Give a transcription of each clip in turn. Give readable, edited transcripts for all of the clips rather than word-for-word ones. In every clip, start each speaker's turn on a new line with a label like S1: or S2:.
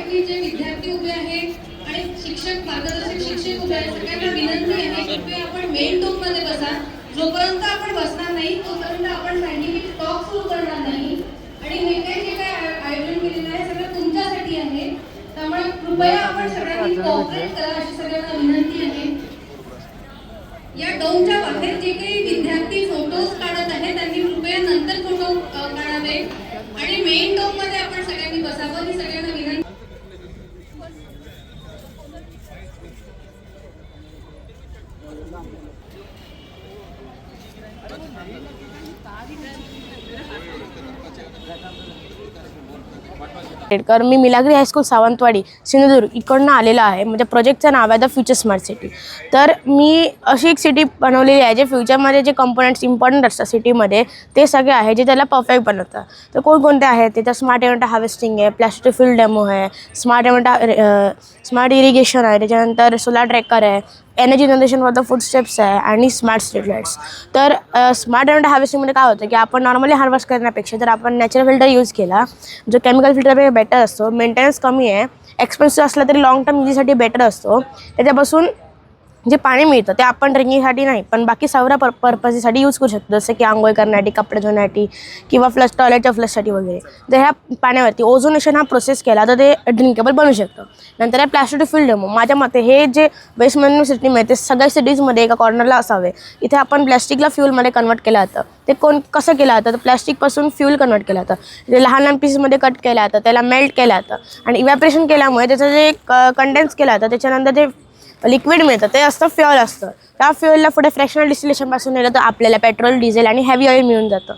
S1: माझ्यापाठी जे विद्यार्थी उभे आहेत आणि शिक्षक मार्गदर्शक शिक्षक उभे आहेत, सगळ्यांना विनंती आहे की आपण मेन टॉप मध्ये बसा. जोपर्यंत आपण बसणार नाही तोपर्यंत आपण सायंटिफिक टॉक सुरू करणार नाही. आणि हे काही जे काय आयोजन केलेलं आहे सगळं तुमच्यासाठी आहे, त्यामुळे कृपया आपण सगळ्यांनी कोऑपरेट करा अशी सगळ्यांना विनंती आहे. या डोमच्या बाहेर जे काही विद्यार्थी फोटोज काढत आहेत त्यांनी कृपया नंतर फोटो काढावे आणि मेन डोम मध्ये आपण सगळ्यांनी बसावं ही सगळ्यांना विनंती.
S2: मी मिलाग्री हायस्कूल सावंतवाडी सिंधुदुर्ग इकडनं आलेला आहे. म्हणजे प्रोजेक्टचं नाव आहे द फ्युचर स्मार्ट सिटी. तर मी अशी एक सिटी बनवलेली आहे जे फ्युचरमध्ये जे कंपोनंट्स इम्पॉर्टंट असतात सिटीमध्ये ते सगळे आहे जे त्याला परफेक्ट बनवतात. तर कोणकोणते आहेत ते? तर स्मार्ट इव्हेंट हार्वेस्टिंग आहे, प्लॅस्टिक फील्ड डेमो आहे, स्मार्ट इरिगेशन आहे, त्याच्यानंतर सोलार ट्रॅकर आहे, energy generation for the food steps आहे आणि स्मार्ट स्ट्रीट लाईट्स. तर स्मार्ट इव्हेंट हार्वेस्टिंगमध्ये काय होतं की आपण नॉर्मली हार्वेस्ट करण्यापेक्षा जर आपण नॅचरल फिल्टर यूज केला जो केमिकल फिल्टरपेक्षा बेटर असतो, मेंटेनन्स कमी आहे, एक्सपेन्सिव्ह असला तरी लॉंग टर्म युजसाठी बेटर असतो. त्याच्यापासून जे पाणी मिळतं ते आपण ड्रिंकिंगसाठी नाही पण बाकी सर्व पर्पजसाठी यूज करू शकतो, जसं की आंघोळ करण्यासाठी, कपडे धुण्यासाठी किंवा टॉयलेटच्या फ्लशसाठी वगैरे. तर ह्या पाण्यावरती ओझोनेशन हा प्रोसेस केला तर ते ड्रिंकेबल बनू शकतं. नंतर आहे प्लॅस्टिक फील्ड डेमो. माझ्या मते हे जे वेस्ट मॅनेजमेंट सिस्टीम आहे ते सगळ्या सिटीजमध्ये एका कॉर्नरला असावे. इथे आपण प्लॅस्टिकला फ्यूलमध्ये कन्वर्ट केलं जातं. ते कसं केलं जातं तर प्लॅस्टिकपासून फ्यूल कन्वर्ट केलं जातं. ते लहान लहान पीसमध्ये कट केलं जातं, त्याला मेल्ट केलं जातं आणि इव्हॅपरेशन केल्यामुळे त्याचं जे कंडेन्स केलं जातं त्याच्यानंतर जे लिक्विड मिळतं ते असतं फ्युअल असतं. त्या फ्युअलला पुढे फ्रॅक्शनल डिस्टिलेशनपासून नेलं तर आपल्याला पेट्रोल, डिझेल आणि हेवी ऑइल मिळून जातं.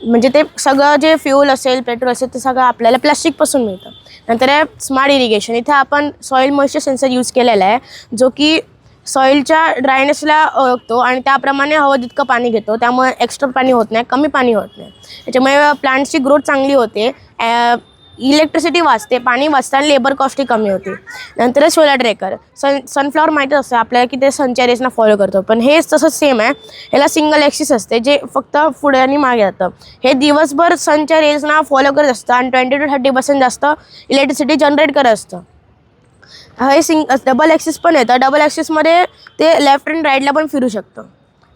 S2: म्हणजे ते सगळं जे फ्युअल असेल, पेट्रोल असेल ते सगळं आपल्याला प्लॅस्टिकपासून मिळतं. नंतर आहे स्मार्ट इरिगेशन. इथे आपण सॉईल मॉइश्चर सेन्सर यूज केलेला आहे जो की सॉईलच्या ड्रायनेसला ओळखतो आणि त्याप्रमाणे हवं तितकं पाणी घेतो. त्यामुळे एक्स्ट्रा पाणी होत नाही, कमी पाणी होत नाही. त्याच्यामुळे प्लांटची ग्रोथ चांगली होते, इलेक्ट्रिसिटी वाचते, पाणी वाचतं आणि लेबर कॉस्टही कमी होते. नंतर सोलार ट्रॅकर. सनफ्लॉवर माहीतच असतं आपल्याला की ते सनच्या रेसना फॉलो करतो, पण हे तसंच सेम आहे. ह्याला सिंगल ॲक्सिस असते जे फक्त पुढे आणि मागे जातं. हे दिवसभर सनच्या रेसना फॉलो करत असतं आणि 20 to 30% जास्त इलेक्ट्रिसिटी जनरेट करत असतं. हे डबल ॲक्सिस पण येतं. डबल ॲक्सिसमध्ये ते लेफ्ट अँड राईटला पण फिरू शकतं.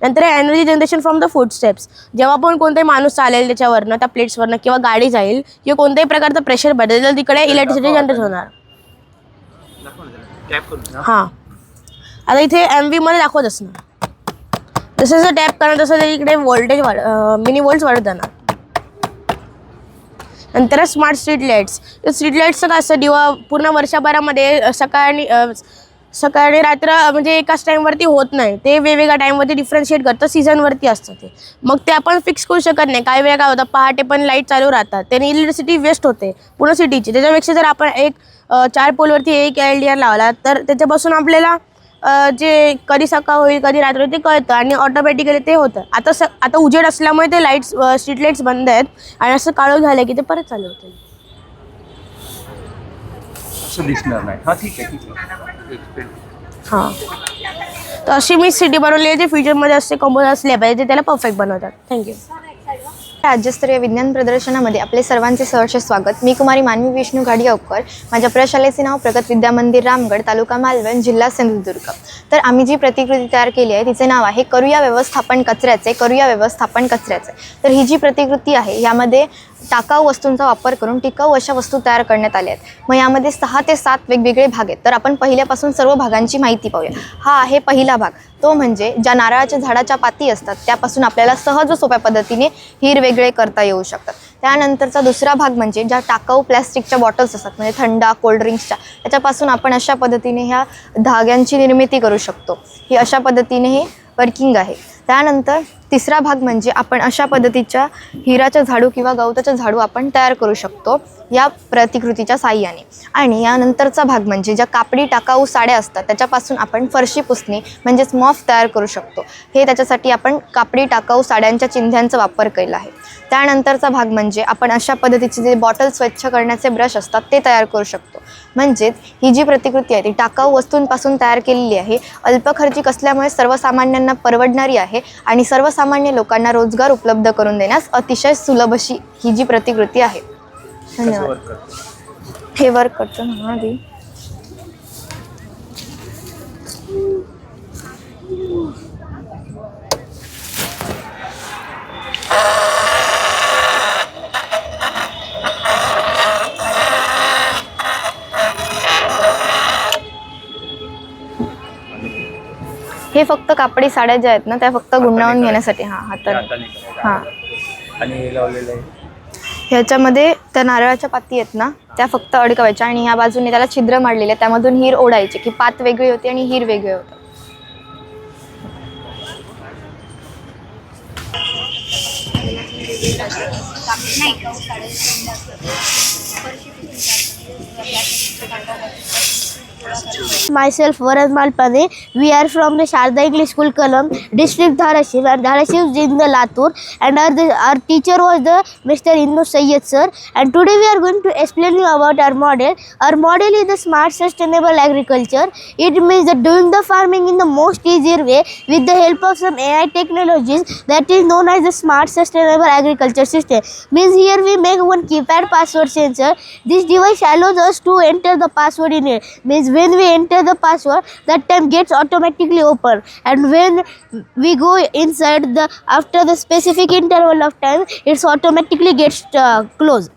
S2: नंतर energy generation from the food steps. जेव्हा पण कोणताही माणूस चालेल त्याच्यावरनं, त्या प्लेट्सवरनं किंवा गाडी जाईल किंवा कोणत्याही प्रकारचं प्रेशर बदलेल तर तिकडे इलेक्ट्रिसिटी जनरेट होणार. हां, आता इथे MVमध्ये दाखवत असणार. जसं जसं टॅप करणार तसं ते इकडे व्होल्टेज मिनी व्होल्ट्स वाढत जाणार. नंतर स्मार्ट स्ट्रीट लाईट्स. स्ट्रीट लाईट्सचं काय असतं, दिवा पूर्ण वर्षभरामध्ये सकाळी रात्र म्हणजे एकाच टाईमवरती होत नाही, ते वेगवेगळ्या टाईमवरती डिफरन्शिएट करतं, सीझनवरती असतं ते. मग ते आपण फिक्स करू शकत नाही. काही वेळा काय होतं पहाटे पण लाईट चालू राहतात, त्याने इलेक्ट्रिसिटी वेस्ट होते पूर्ण सिटीची. त्याच्यापेक्षा जर आपण 4 पोलवरती एक LDR लावला तर त्याच्यापासून आपल्याला जे कधी सकाळ होईल कधी रात्र होईल ते कळतं आणि ऑटोमॅटिकली ते होतं. आता उजेड असल्यामुळे ते लाईट्स स्ट्रीट लाईट्स बंद आहेत आणि असं काळोख झालं की ते परत चालू होतं.
S3: दिसणार नाही. हां, ठीक आहे.
S2: हां, तर अशी मी सिटी बनवली आहे जे फ्युचरमध्ये असे कंपोज असले पाहिजे जे त्याला परफेक्ट बनवतात. थँक्यू.
S4: राज्यस्तरीय विज्ञान प्रदर्शनामध्ये आपले सर्वांचे सहर्ष स्वागत. मी कुमारी मानवी विष्णू गाडीगावकर. माझ्या प्रशालेचे नाव प्रगत विद्या मंदिर रामगड, तालुका मालवण, जिल्हा सिंधुदुर्ग. तर आम्ही जी प्रतिकृती तयार केली आहे तिचे नाव आहे करूया व्यवस्थापन कचऱ्याचे. करूया व्यवस्थापन कचऱ्याचे. तर ही जी प्रतिकृती आहे यामध्ये टाकाऊ वस्तूंचा वापर करून टिकाऊ अशा वस्तू तयार करण्यात आल्या आहेत. मग यामध्ये 6 ते 7 वेगवेगळे भाग आहेत. तर आपण पहिल्यापासून सर्व भागांची माहिती पाहूया. हा आहे पहिला भाग, तो म्हणजे ज्या नारळाच्या झाडाच्या पाती असतात त्यापासून आपल्याला सहज व सोप्या पद्धतीने हीर वेगळे करता येऊ शकतात. त्यानंतरचा दुसरा भाग म्हणजे ज्या टाकाऊ प्लॅस्टिकच्या बॉटल्स असतात म्हणजे थंडा, कोल्ड्रिंक्सच्या, त्याच्यापासून आपण अशा पद्धतीने ह्या धाग्यांची निर्मिती करू शकतो. ही अशा पद्धतीने हे वर्किंग आहे. त्यानंतर तिसरा भाग म्हणजे आपण अशा पद्धतीच्या हिराच्या झाडू किंवा गवताच्या झाडू आपण तयार करू शकतो या प्रतिकृतीच्या साहाय्याने. आणि यानंतरचा भाग म्हणजे ज्या कापडी टाकाऊ साड्या असतात त्याच्यापासून आपण फरशी पुसणे म्हणजेच मॉफ तयार करू शकतो. हे त्याच्यासाठी आपण कापडी टाकाऊ साड्यांच्या चिंध्यांचा वापर केला आहे. त्यानंतरचा भाग म्हणजे आपण अशा पद्धतीचे जे बॉटल स्वच्छ करण्याचे ब्रश असतात ते तयार करू शकतो. म्हणजेच ही जी प्रतिकृती आहे ती टाकाऊ वस्तूंपासून तयार केलेली आहे, अल्पखर्चिक असल्यामुळे सर्वसामान्यांना परवडणारी आहे आणि सर्वसामान्य लोकांना रोजगार उपलब्ध करून देण्यास अतिशय सुलभ अशी ही जी प्रतिकृती आहे. धन्यवाद. हे वर्क करतो ना आधी. हे फक्त कापडी साड्या ज्या आहेत ना त्या फक्त गुंडाळून घेण्यासाठी. हाताने. हां.
S3: आणि हे लावलेलं आहे.
S4: ह्याच्यामध्ये त्या नारळाच्या पाती आहेत ना त्या फक्त अडकवायच्या आणि ह्या बाजूने त्याला छिद्र मारलेले त्यामधून हीर ओढायची की पात वेगळी होती आणि हीर वेगळे होतं.
S2: Myself Varad Malpane. We are from the Sharda English School Kalam, district Dharashiv, and Dharashiv is in the Latur, and our teacher was the Mr. Innu Sayyed sir, and today we are going to explain you about our model. Our model is the smart sustainable agriculture. It means that doing the farming in the most easier way with the help of some AI technologies, that is known as the smart sustainable agriculture system. Means here we make one keypad password sensor. This device allows us to enter the password in it. Means when we enter the password, that time gets automatically open, and when we go inside the after the specific interval of time, it's automatically gets closed.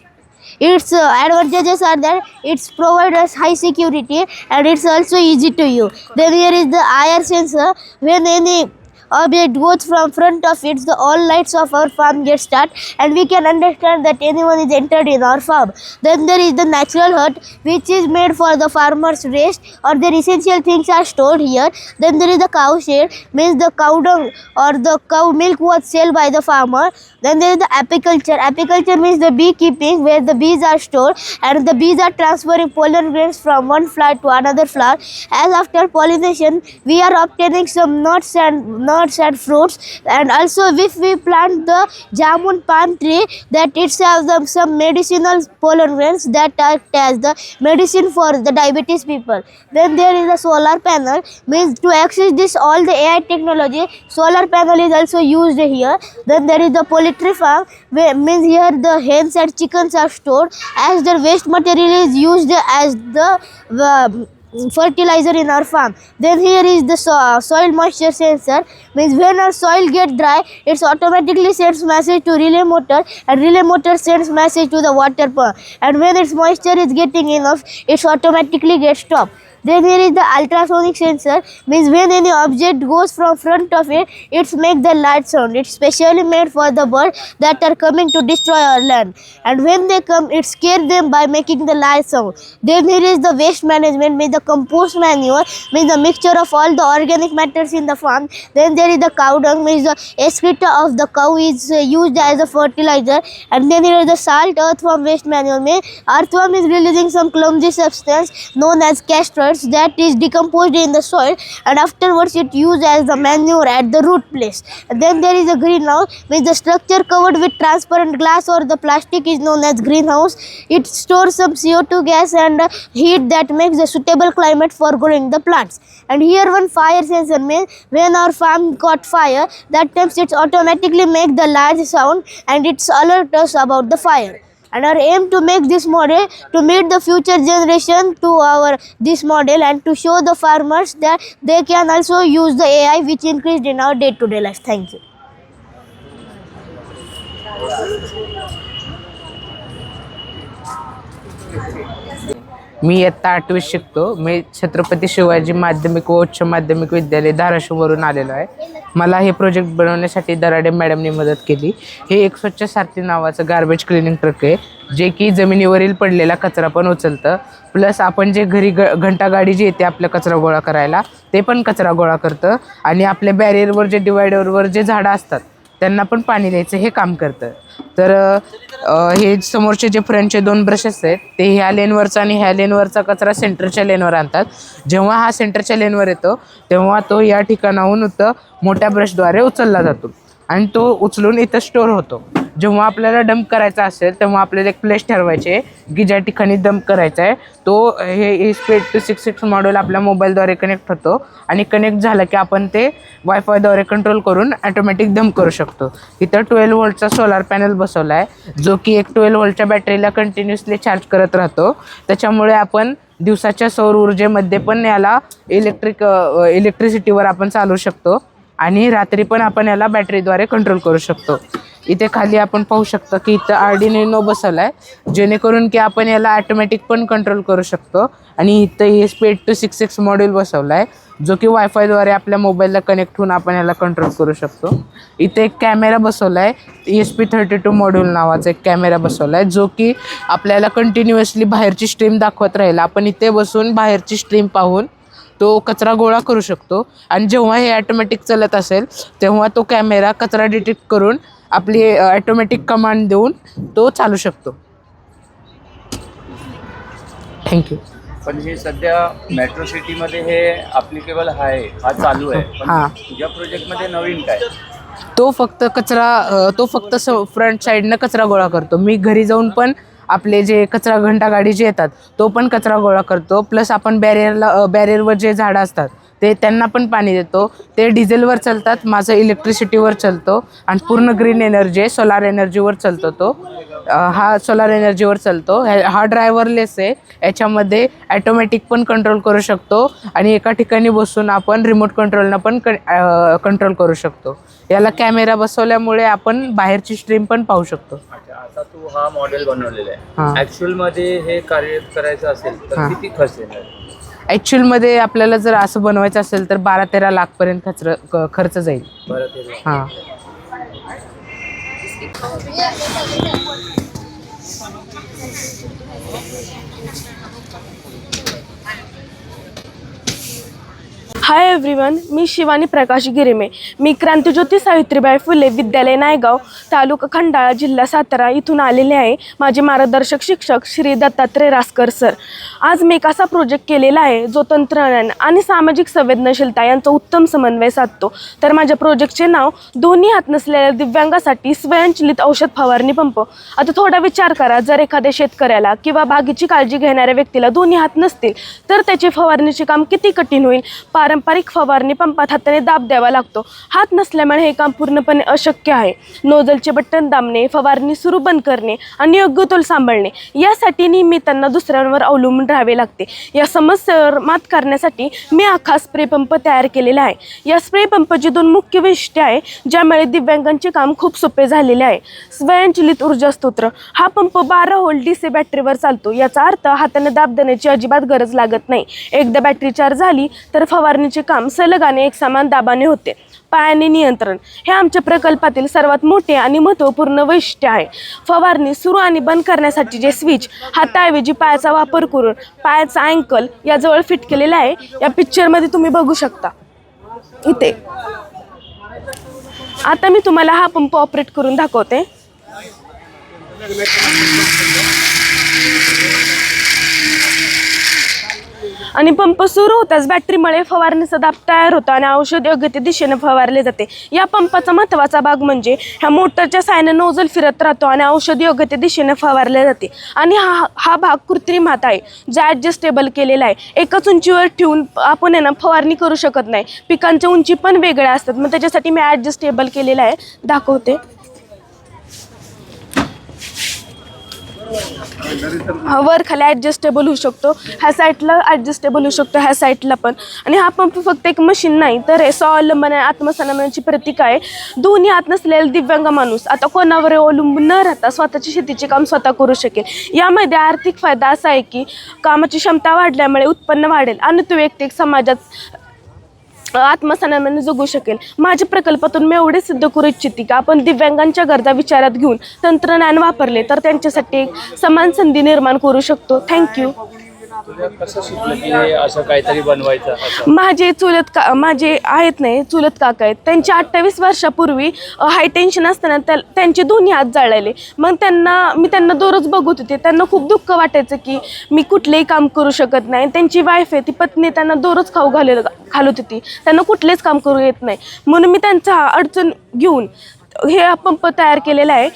S2: Its advantages are that it's provide us high security and it's also easy to use. Then here is the IR sensor. When any object goes from front of it, the all lights of our farm get start, and we can understand that anyone is entered in our farm. Then there is the natural hut, which is made for the farmers rest or their essential things are stored here. Then there is the cow shed, means the cow dung or the cow milk was sold by the farmer. Then there is the apiculture. Apiculture means the beekeeping, where the bees are stored and the bees are transferring pollen grains from one flower to another flower. As after pollination, we are obtaining some nuts and fruits. And also if we plant the jamun palm tree, that it has some medicinal pollen grains that act as the medicine for the diabetes people. Then there is a solar panel, means to access this all the AI technology, solar panel is also used here. Then there is the poultry farm, means here the hens and chickens are stored, as their waste material is used as the fertilizer in our farm. Then here is the soil moisture sensor, means when our soil get dry, it automatically sends message to relay motor, and relay motor sends message to the water pump, and when its moisture is getting enough, it automatically gets stopped. Then here is the ultrasonic sensor, means when any object goes from front of it, it's make the loud sound. It's specially made for the birds that are coming to destroy our land, and when they come, it scares them by making the loud sound. Then here is the waste management, means the compost manure, means the mixture of all the organic matters in the farm. Then there is the cow dung, means the excreta of the cow is used as a fertilizer. And then here is the salt earthworm waste manure, means earthworm is releasing some clumsy substance known as castor that is decomposed in the soil, and afterwards it used as the manure at the root place. And then there is a greenhouse, means the structure covered with transparent glass or the plastic is known as greenhouse. It stores some CO2 gas and heat that makes a suitable climate for growing the plants. And here one fire sensor, means when our farm caught fire, that time it automatically make the large sound and it's alert us about the fire. And our aim to make this model to meet the future generation to our this model, and to show the farmers that they can also use the AI which increased in our day-to-day life. Thank you.
S5: मी इयत्ता 8वीत शिकतो. मी छत्रपती शिवाजी माध्यमिक व उच्च माध्यमिक विद्यालय धाराशिववरून आलेलो आहे. मला हे प्रोजेक्ट बनवण्यासाठी दराडे मॅडमनी मदत केली. हे एक स्वच्छ सारथी नावाचं गार्बेज क्लिनिंग ट्रक आहे, जे की जमिनीवरील पडलेला कचरा पण उचलतं. प्लस आपण जे घरी घंटा गाडी जी येते आपला कचरा गोळा करायला, ते पण कचरा गोळा करतं. आणि आपल्या बॅरियरवर जे डिवायडरवर जे झाडं असतात त्यांना पण पाणी द्यायचं हे काम करतं. तर हे समोरचे जे फ्रंटचे 2 ब्रशेस आहेत ते ह्या लेनवरचा आणि ह्या लेनवरचा कचरा सेंटरच्या लेनवर आणतात. जेव्हा हा सेंटरच्या लेनवर येतो तेव्हा तो या ठिकाणाहून मोठ्या ब्रशद्वारे उचलला जातो आणि तो उचलून इथं स्टोअर होतो. जेव्हा आपल्याला डंप करायचा असेल तेव्हा आपल्याला एक प्लेस ठरवायचे की ज्या ठिकाणी डंप करायचा आहे तो हे SP8266 मॉड्यूल आपल्या मोबाईलद्वारे कनेक्ट होतो आणि कनेक्ट झालं की आपण ते वायफायद्वारे कंट्रोल करून ॲटोमॅटिक डंप करू शकतो. इथं 12 व्होल्टचा सोलार पॅनल बसवला आहे जो की एक 12 व्होल्टच्या बॅटरीला कंटिन्युअसली चार्ज करत राहतो. त्याच्यामुळे आपण दिवसाच्या सौर ऊर्जेमध्ये पण याला इलेक्ट्रिसिटीवर आपण चालवू शकतो आणि रात्री पण आपण याला बॅटरीद्वारे कंट्रोल करू शकतो. इथे खाली आपण पाहू शकतो की इथं आर्डिनो बसवला आहे जेणेकरून की आपण याला ॲटोमॅटिक पण कंट्रोल करू शकतो. आणि इथं SP8266 मॉड्यूल बसवला आहे जो की वायफायद्वारे आपल्या मोबाईलला कनेक्ट होऊन आपण याला कंट्रोल करू शकतो. इथे एक कॅमेरा बसवला आहे SP32 मॉड्यूल नावाचा एक कॅमेरा बसवला आहे जो की आपल्याला कंटिन्युअसली बाहेरची स्ट्रीम दाखवत राहील. आपण इथे बसून बाहेरची स्ट्रीम पाहून तो कचरा गोळा करू शकतो आणि जेव्हा हे ॲटोमॅटिक चालत असेल तेव्हा तो कॅमेरा कचरा डिटेक्ट करून आपली ॲटोमॅटिक कमांड देऊन तो चालू शकतो. थँक्यू.
S3: पण हे सध्या मेट्रो सिटीमध्ये हे ॲप्लिकेबल आहे, हा चालू आहे. पण
S5: हां.
S3: तुझ्या प्रोजेक्टमध्ये नवीन काय?
S5: तो फक्त फ्रंट साईडनं कचरा गोळा करतो. मी घरी जाऊन पण आपले जे कचरा घंटा गाडी जे येतात तो पण कचरा गोळा करतो. प्लस आपण बॅरियरवर जे झाडं असतात ते त्यांना पण पाणी देतो. ते डिझेलवर चालतात, माझं इलेक्ट्रिसिटीवर चालतो आणि पूर्ण ग्रीन एनर्जी सोलार एनर्जीवर चालतो. तो हा सोलार एनर्जीवर चालतो. हा ड्रायव्हरलेस आहे. याच्यामध्ये ॲटोमॅटिक पण कंट्रोल करू शकतो आणि एका ठिकाणी बसून आपण रिमोट कंट्रोलनं पण कंट्रोल करू शकतो. याला कॅमेरा बसवल्यामुळे आपण बाहेरची स्ट्रीम पण पाहू शकतो.
S3: आता तू हा मॉडेल बनवलेला
S5: हां.
S3: आहे, ॲक्च्युअलमध्ये हे कार्य करायचं असेल तर
S5: हां.
S3: किती खर्च येणार?
S5: ॲक्च्युअलमध्ये आपल्याला जर असं बनवायचं असेल तर 12-13 लाखपर्यंत खर्च जाईल.
S3: बरं ते
S5: हां.
S6: हाय एव्हरीवन, मी शिवानी प्रकाश गिरेमे. मी क्रांतिज्योती सावित्रीबाई फुले विद्यालय नायगाव, तालुका खंडाळा, जिल्हा सातारा इथून आलेले आहे. माझे मार्गदर्शक शिक्षक श्री दत्तात्रय रासकर सर. आज मी एक असा प्रोजेक्ट केलेला आहे जो तंत्रज्ञान आणि सामाजिक संवेदनशीलता यांचा उत्तम समन्वय साधतो. तर माझ्या प्रोजेक्टचे नाव दोन्ही हात नसलेल्या दिव्यांगासाठी स्वयंचलित औषध फवारणी पंप. आता थोडा विचार करा, जर एखाद्या शेतकऱ्याला किंवा बागेची काळजी घेणाऱ्या व्यक्तीला दोन्ही हात नसतील तर त्याचे फवारणीचे काम किती कठीण होईल. पारंपरिक फवारणी पंपात हाताने दाब द्यावा लागतो. हात नसल्यामुळे हे काम पूर्णपणे अशक्य आहे. नोझलचे बटन दाबणे, फवारणी सुरू बंद करणे आणि योग्य तोल सांभाळणे यासाठी नेहमी त्यांना दुसऱ्यांवर अवलंबून राहावे लागते. या समस्येवर मात करण्यासाठी मी हा खास स्प्रे पंप तयार केलेला आहे. या स्प्रे पंपाची 2 मुख्य वैशिष्ट्ये आहे ज्यामुळे दिव्यांगांचे काम खूप सोपे झालेले आहे. स्वयंचलित ऊर्जा स्तोत्र. हा पंप 12 व्होल्ट DC बॅटरीवर चालतो. याचा अर्थ हाताने दाब देण्याची अजिबात गरज लागत नाही. एकदा बॅटरी चार्ज झाली तर फवारणीचे काम सलगाने एक समान दाबाने होते. पायाने नियंत्रण हे आमच्या प्रकल्पातील सर्वात मोठे आणि महत्त्वपूर्ण वैशिष्ट्य आहे. फवारणी सुरू आणि बंद करण्यासाठी जे स्विच हाताऐवजी पायाचा वापर करून पायाचा अँकल याजवळ फिट केलेला आहे. या पिक्चरमध्ये तुम्ही बघू शकता इथे. आता मी तुम्हाला हा पंप ऑपरेट करून दाखवते. आणि पंप सुरू होताच बॅटरीमुळे फवारणीचा दाब तयार होतो आणि औषध योग्य ते दिशेने फवारले जाते. या पंपाचा महत्त्वाचा भाग म्हणजे ह्या मोटरच्या साहाय्याने नोझल फिरत राहतो आणि औषध योग्य ते दिशेने फवारले जाते. आणि हा भाग कृत्रिम हात आहे जो ॲडजस्टेबल केलेला आहे. एकाच उंचीवर ठेवून आपण फवारणी करू शकत नाही. पिकांच्या उंची पण वेगळ्या असतात, मग त्याच्यासाठी मी ॲडजस्टेबल केलेला आहे, दाखवते. वर खाली ॲडजस्टेबल होऊ शकतो, ह्या साईडला ॲडजस्टेबल होऊ शकतो, ह्या साईडला पण. आणि हा पंप फक्त एक मशीन नाही तर हे स्वावलंबन आणि आत्मसन्मानाची प्रतीक आहे. दोन्ही हात नसलेला दिव्यांग माणूस आता कोणावर अवलंबून न राहता स्वतःची शेतीचे काम स्वतः करू शकेल. यामध्ये आर्थिक फायदा असा आहे की कामाची क्षमता वाढल्यामुळे उत्पन्न वाढेल आणि तो व्यक्ती एक समाजात आत्मसन्मानाने जगू शकेल. माझ्या प्रकल्पातून मी एवढे सिद्ध करू इच्छिते की आपण दिव्यांगांच्या गरजा विचारात घेऊन तंत्रज्ञान वापरले तर त्यांच्यासाठी एक समान संधी निर्माण करू शकतो. थँक्यू.
S3: तुला कसं सुचलं की हे असं काहीतरी बनवायचं असं?
S6: माझे आहेत नाही चुलत काका आहेत. त्यांच्या 28 वर्षापूर्वी हाय टेन्शन असताना त्यांचे दोन्ही हात जळाले. मग मी त्यांना दररोज बघत होते. त्यांना खूप दुःख वाटायचं की मी कुठलेही काम करू शकत नाही. त्यांची वाईफ आहे, ती पत्नी, त्यांना दररोज खाऊ घालत होती. त्यांना कुठलेच काम करू येत नाही. म्हणून मी त्यांचा अडचण घेऊन हे पंप तयार केलेला आहे.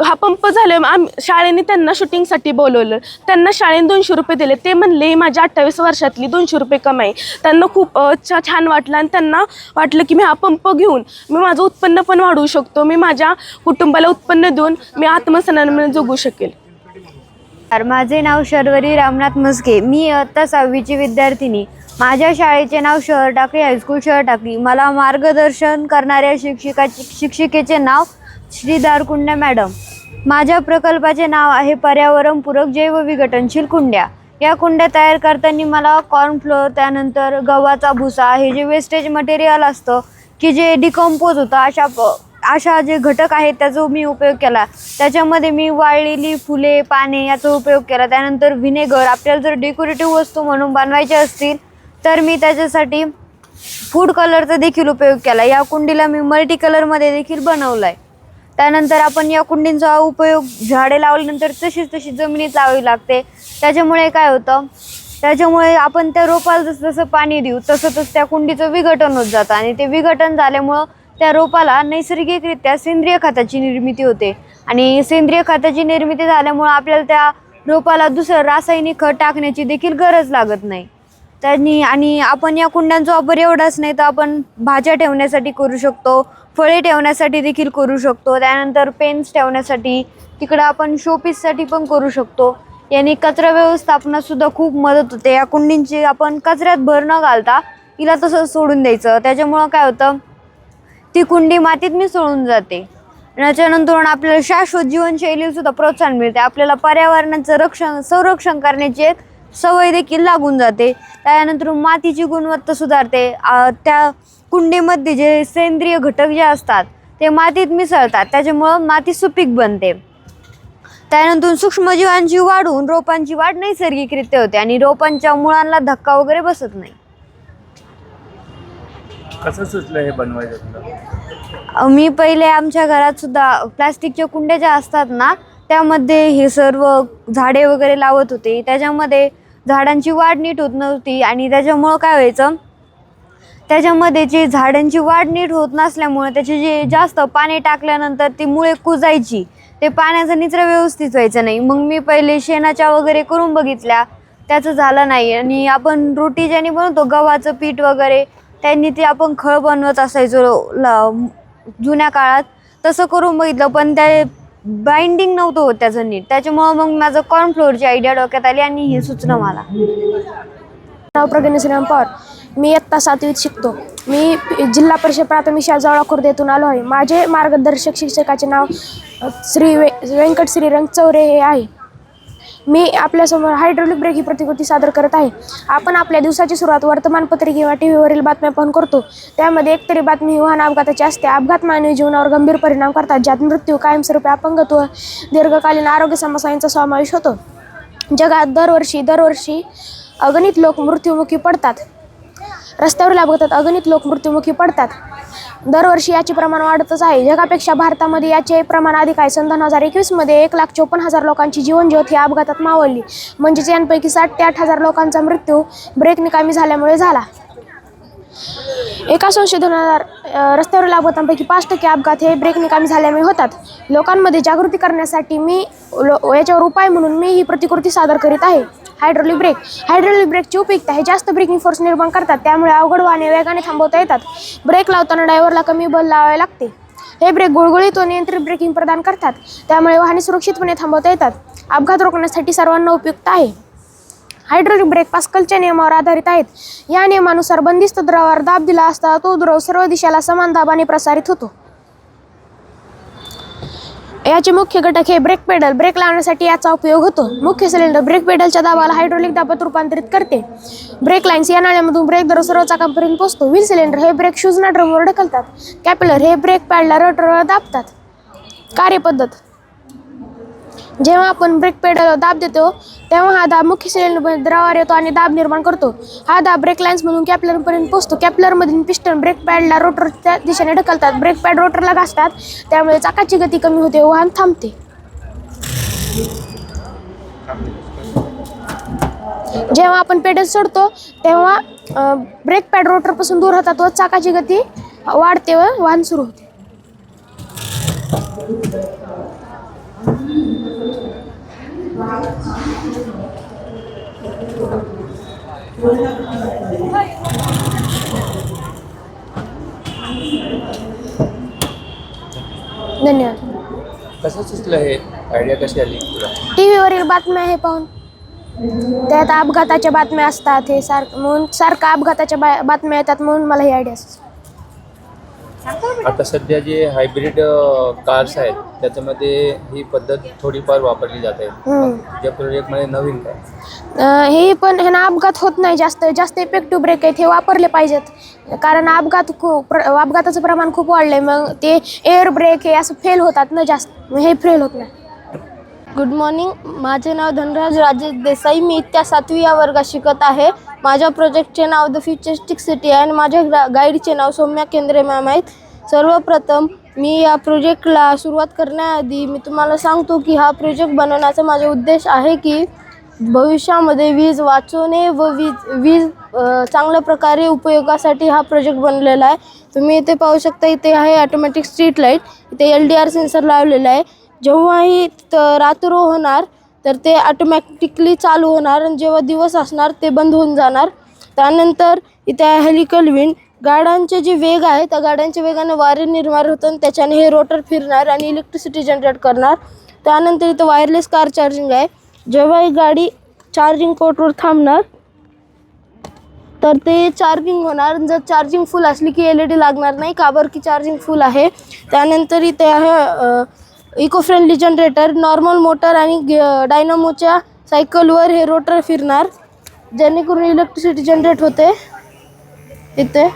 S6: हा पंप झाले शाळेने त्यांना शूटिंगसाठी बोलवलं. त्यांना शाळेने 200 रुपये दिले. ते म्हणले माझ्या 28 वर्षातली 200 रुपये कमाई. त्यांना खूप छान वाटलं आणि त्यांना वाटलं की मी हा पंप घेऊन मी माझं उत्पन्न पण वाढवू शकतो. मी माझ्या कुटुंबाला उत्पन्न देऊन मी आत्मसन्मानाने जगू शकेल.
S7: माझे नाव शर्वरी रामनाथ मस्के. मी इयत्ता 6वीची विद्यार्थिनी. माझ्या शाळेचे नाव शहर टाकळी हायस्कूल शहर टाकळी. मला मार्गदर्शन करणाऱ्या शिक्षिकेचे नाव श्री दारकुंड्या मॅडम. माझ्या प्रकल्पाचे नाव आहे पर्यावरणपूरक जैवविघटनशील कुंड्या. या कुंड्या तयार करताना मला कॉर्नफ्लोअर, त्यानंतर गव्हाचा भुसा, हे जे वेस्टेज मटेरियल असतं की जे डिकम्पोज होतं, अशा जे घटक आहेत त्याचा मी उपयोग केला. त्याच्यामध्ये मी वाळलेली फुले, पाने याचा उपयोग केला. त्यानंतर व्हिनेगर, आपल्याला जर डेकोरेटिव्ह वस्तू म्हणून बनवायच्या असतील तर मी त्याच्यासाठी फूड कलरचा देखील उपयोग केला. या कुंडीला मी मल्टी कलरमध्ये देखील बनवलं आहे. त्यानंतर आपण या कुंडींचा उपयोग झाडे लावल्यानंतर तशी जमिनीत लावावी लागते. त्याच्यामुळे काय होतं, त्याच्यामुळे आपण त्या रोपाला जसं पाणी देऊ तसं त्या कुंडीचं विघटन होत जातं आणि ते विघटन झाल्यामुळं त्या रोपाला नैसर्गिकरित्या सेंद्रिय खताची निर्मिती होते आणि सेंद्रिय खताची निर्मिती झाल्यामुळं आपल्याला त्या रोपाला दुसरं रासायनिक खत टाकण्याची देखील गरज लागत नाही. आणि आपण या कुंड्यांचा वापर एवढाच नाही तर आपण भाज्या ठेवण्यासाठी करू शकतो, फळे ठेवण्यासाठी देखील करू शकतो. त्यानंतर पेन्स ठेवण्यासाठी, तिकडं आपण शोपीससाठी पण करू शकतो. याने कचरा व्यवस्थापनातसुद्धा खूप मदत होते. या कुंडींची आपण कचऱ्यात भर न घालता हिला तसंच सोडून द्यायचं. त्याच्यामुळं काय होतं, ती कुंडी मातीत मिसळून जाते. त्याच्यानंतर आपल्याला शाश्वत जीवनशैलीसुद्धा प्रोत्साहन मिळते. आपल्याला पर्यावरणाचं संरक्षण करण्याची एक सवय देखील लागून जाते. त्यानंतर मातीची गुणवत्ता सुधारते. त्या कुंडीमध्ये जे सेंद्रिय घटक जे असतात ते मातीत मिसळतात, त्याच्यामुळं माती सुपीक बनते. त्यानंतर सूक्ष्मजीवांची वाढ होऊन रोपांची वाढ नैसर्गिकरित्या होते आणि रोपांच्या मुळांना धक्का वगैरे बसत नाही.
S3: कसं सुचलं हे बनवायचं?
S7: मी पहिले आमच्या घरात सुद्धा प्लास्टिकच्या कुंड्या ज्या असतात ना त्यामध्ये हे सर्व झाडे वगैरे लावत होते. त्याच्यामध्ये झाडांची वाढ नीट होत नव्हती आणि त्याच्यामुळं काय व्हायचं, त्याच्यामध्ये जे झाडांची वाढ नीट होत नसल्यामुळे त्याचे जे जास्त पाणी टाकल्यानंतर ती मुळे कुजायची, ते पाण्याचा निचरा व्यवस्थित व्हायचा नाही. मग मी पहिले शेणाच्या वगैरे करून बघितल्या, त्याचं झालं नाही. आणि आपण रोटी ज्याने बनवतो गव्हाचं पीठ वगैरे, त्यांनी ते आपण खळ बनवत असायचो जुन्या काळात, तसं करून बघितलं पण ते बाइंडिंग नव्हतं होत त्याचं नीट. त्याच्यामुळं मग माझं कॉर्नफ्लोअरची आयडिया डोक्यात आली आणि हे सुचलं मला.
S2: नाव प्रगती श्रीराम पवार. मी इयत्ता 7वीत शिकतो. मी जिल्हा परिषद प्राथमिक शाळा जवळा खुर्द येथून आलो आहे. माझे मार्गदर्शक शिक्षकाचे नाव श्री व्यंकट श्रीरंग चौरे हे आहे. मी आपल्यासमोर हायड्रोलिक ब्रेक ही प्रतिकृती सादर करत आहे. आपण आपल्या दिवसाची सुरुवात वर्तमानपत्रे किंवा टी व्हीवरील बातम्या पाहून करतो. त्यामध्ये एकतरी बातमी वाहन अपघाताची असते. अपघात मानवी जीवनावर गंभीर परिणाम करतात, ज्यात मृत्यू, कायमस्वरूपी अपंगत्व, दीर्घकालीन आरोग्य समस्या यांचा समावेश होतो. जगात दरवर्षी अगणित लोक मृत्युमुखी पडतात. रस्त्यावरील अपघातात अगणित लोक मृत्युमुखी पडतात. दरवर्षी याचे प्रमाण वाढतच आहे. जगापेक्षा भारतामध्ये याचे प्रमाण अधिक आहे. सन 2021मध्ये 1,54,000 लोकांची जीवनज्योत ही अपघातात मावळली. म्हणजेच यांपैकी 7,000 ते 8,000 लोकांचा मृत्यू ब्रेक निकामी झाल्यामुळे झाला. एका संशोधनात रस्त्यावरील अपघातांपैकी 5% अपघात हे ब्रेक निकामी झाल्यामुळे होतात. लोकांमध्ये जागृती करण्यासाठी याच्यावर उपाय म्हणून मी ही प्रतिकृती सादर करीत आहे. हायड्रोलिक ब्रेकची उपयुक्तता हे जास्त ब्रेकिंग फोर्स निर्माण करतात, त्यामुळे अवघड वाहने वेगाने थांबवता येतात. ब्रेक लावताना ड्रायव्हरला कमी बल लावावे लागते. हे ब्रेक गुळगुळीत व नियंत्रित ब्रेकिंग प्रदान करतात, त्यामुळे वाहने सुरक्षितपणे थांबवता येतात. अपघात रोखण्यासाठी सर्वांना उपयुक्त आहे. हायड्रोलिक ब्रेक पास्कलच्या नियमावर आधारित आहेत. या नियमानुसार बंदिस्त द्रवावर दाब दिला असता तो द्रव सर्व दिशेला समान दाबाने प्रसारित होतो. याचे मुख्य घटक हे ब्रेक पेडल. ब्रेक लावण्यासाठी याचा उपयोग होतो. मुख्य सिलेंडर ब्रेक पेडलच्या दाबाला हायड्रोलिक दाबात रूपांतरित करते. ब्रेक लाईन्स या नाळ्यामधून ब्रेक द्रव सर्व चाकांपर्यंत पोहोचतो. व्हील सिलेंडर हे ब्रेक शूजना ड्रमवर ढकलतात. कॅपिलर हे ब्रेक पॅडला रोटरवर दाबतात. कार्यपद्धत: जेव्हा आपण ब्रेक पेडलवर दाब देतो तेव्हा हा दाब मुख्य सिलेंडरमध्ये द्रवावर येतो आणि दाब निर्माण करतो. हा दाब ब्रेक लाईन्समधून कॅपिलरपर्यंत पोहोचतो. कॅपिलरमधील पिस्टन ब्रेक पॅडला रोटरच्या दिशेने ढकलतात. ब्रेक पॅड रोटरला घासतात, त्यामुळे चाकाची गती कमी होते, वाहन थांबते. जेव्हा आपण पेडल सोडतो तेव्हा ब्रेक पॅड रोटरपासून दूर होतात व चाकाची गती वाढते व वाहन सुरू होते. धन्यवाद.
S3: कसं सुचलं हे आयडिया कशी आली तुला?
S2: टी व्हीवरील बातम्या हे पाहून त्यात अपघाताच्या बातम्या असतात हे सारखं अपघाताच्या बातम्या येतात म्हणून मला ही आयडिया असते.
S3: आता सध्या जे हायब्रिड कार्स आहेत त्याच्यामध्ये ही पद्धत थोडीफार वापरली जाते. या प्रोजेक्टमध्ये नवीन काय?
S2: हे पण ह्यानं अपघात होत नाही. जास्त इफेक्टिव्ह ब्रेक आहेत हे वापरले पाहिजेत कारण अपघाताचं प्रमाण खूप वाढलं आहे. मग ते एअर ब्रेक हे असं फेल होतात ना जास्त, हे फेल होत नाही. Good morning. माझे नाव धनराज राजेश देसाई. मी इयत्ता 7वी या वर्गात शिकत आहे. माझ्या प्रोजेक्टचे नाव द फ्युचरिस्टिक सिटी आहे आणि माझ्या गाईडचे नाव सौम्या केंद्रे मॅम आहेत. सर्वप्रथम मी या प्रोजेक्टला सुरुवात करण्याआधी मी तुम्हाला सांगतो की हा प्रोजेक्ट बनवण्याचा माझा उद्देश आहे की भविष्यामध्ये वीज वाचवणे व वीज चांगल्या प्रकारे उपयोगासाठी हा प्रोजेक्ट बनलेला आहे. तुम्ही इथे पाहू शकता, इथे आहे ऑटोमॅटिक स्ट्रीट लाईट. इथे LDR सेन्सर लावलेला आहे. जेव्हाही रात्र होणार तर ते ऑटोमॅटिकली चालू होणार आणि जेव्हा दिवस असणार ते बंद होऊन जाणार. त्यानंतर इथे आहे हेलिकल विंड. गाड्यांचे जे वेग आहे त्या गाड्यांच्या वेगाने वारे निर्माण होतं आणि त्याच्याने हे रोटर फिरणार आणि इलेक्ट्रिसिटी जनरेट करणार. त्यानंतर इथं वायरलेस कार चार्जिंग आहे. जेव्हा ही गाडी चार्जिंग पोर्टवर थांबणार तर ते चार्जिंग होणार. जर चार्जिंग फुल असली की LED लागणार नाही, का बरं की चार्जिंग फुल आहे. त्यानंतर इथे आहे eco friendly generator. Normal motor आणि डायनामोच्या सायकलवर हे रोटर फिरणार जेणेकरून इलेक्ट्रिसिटी जनरेट होते इथे.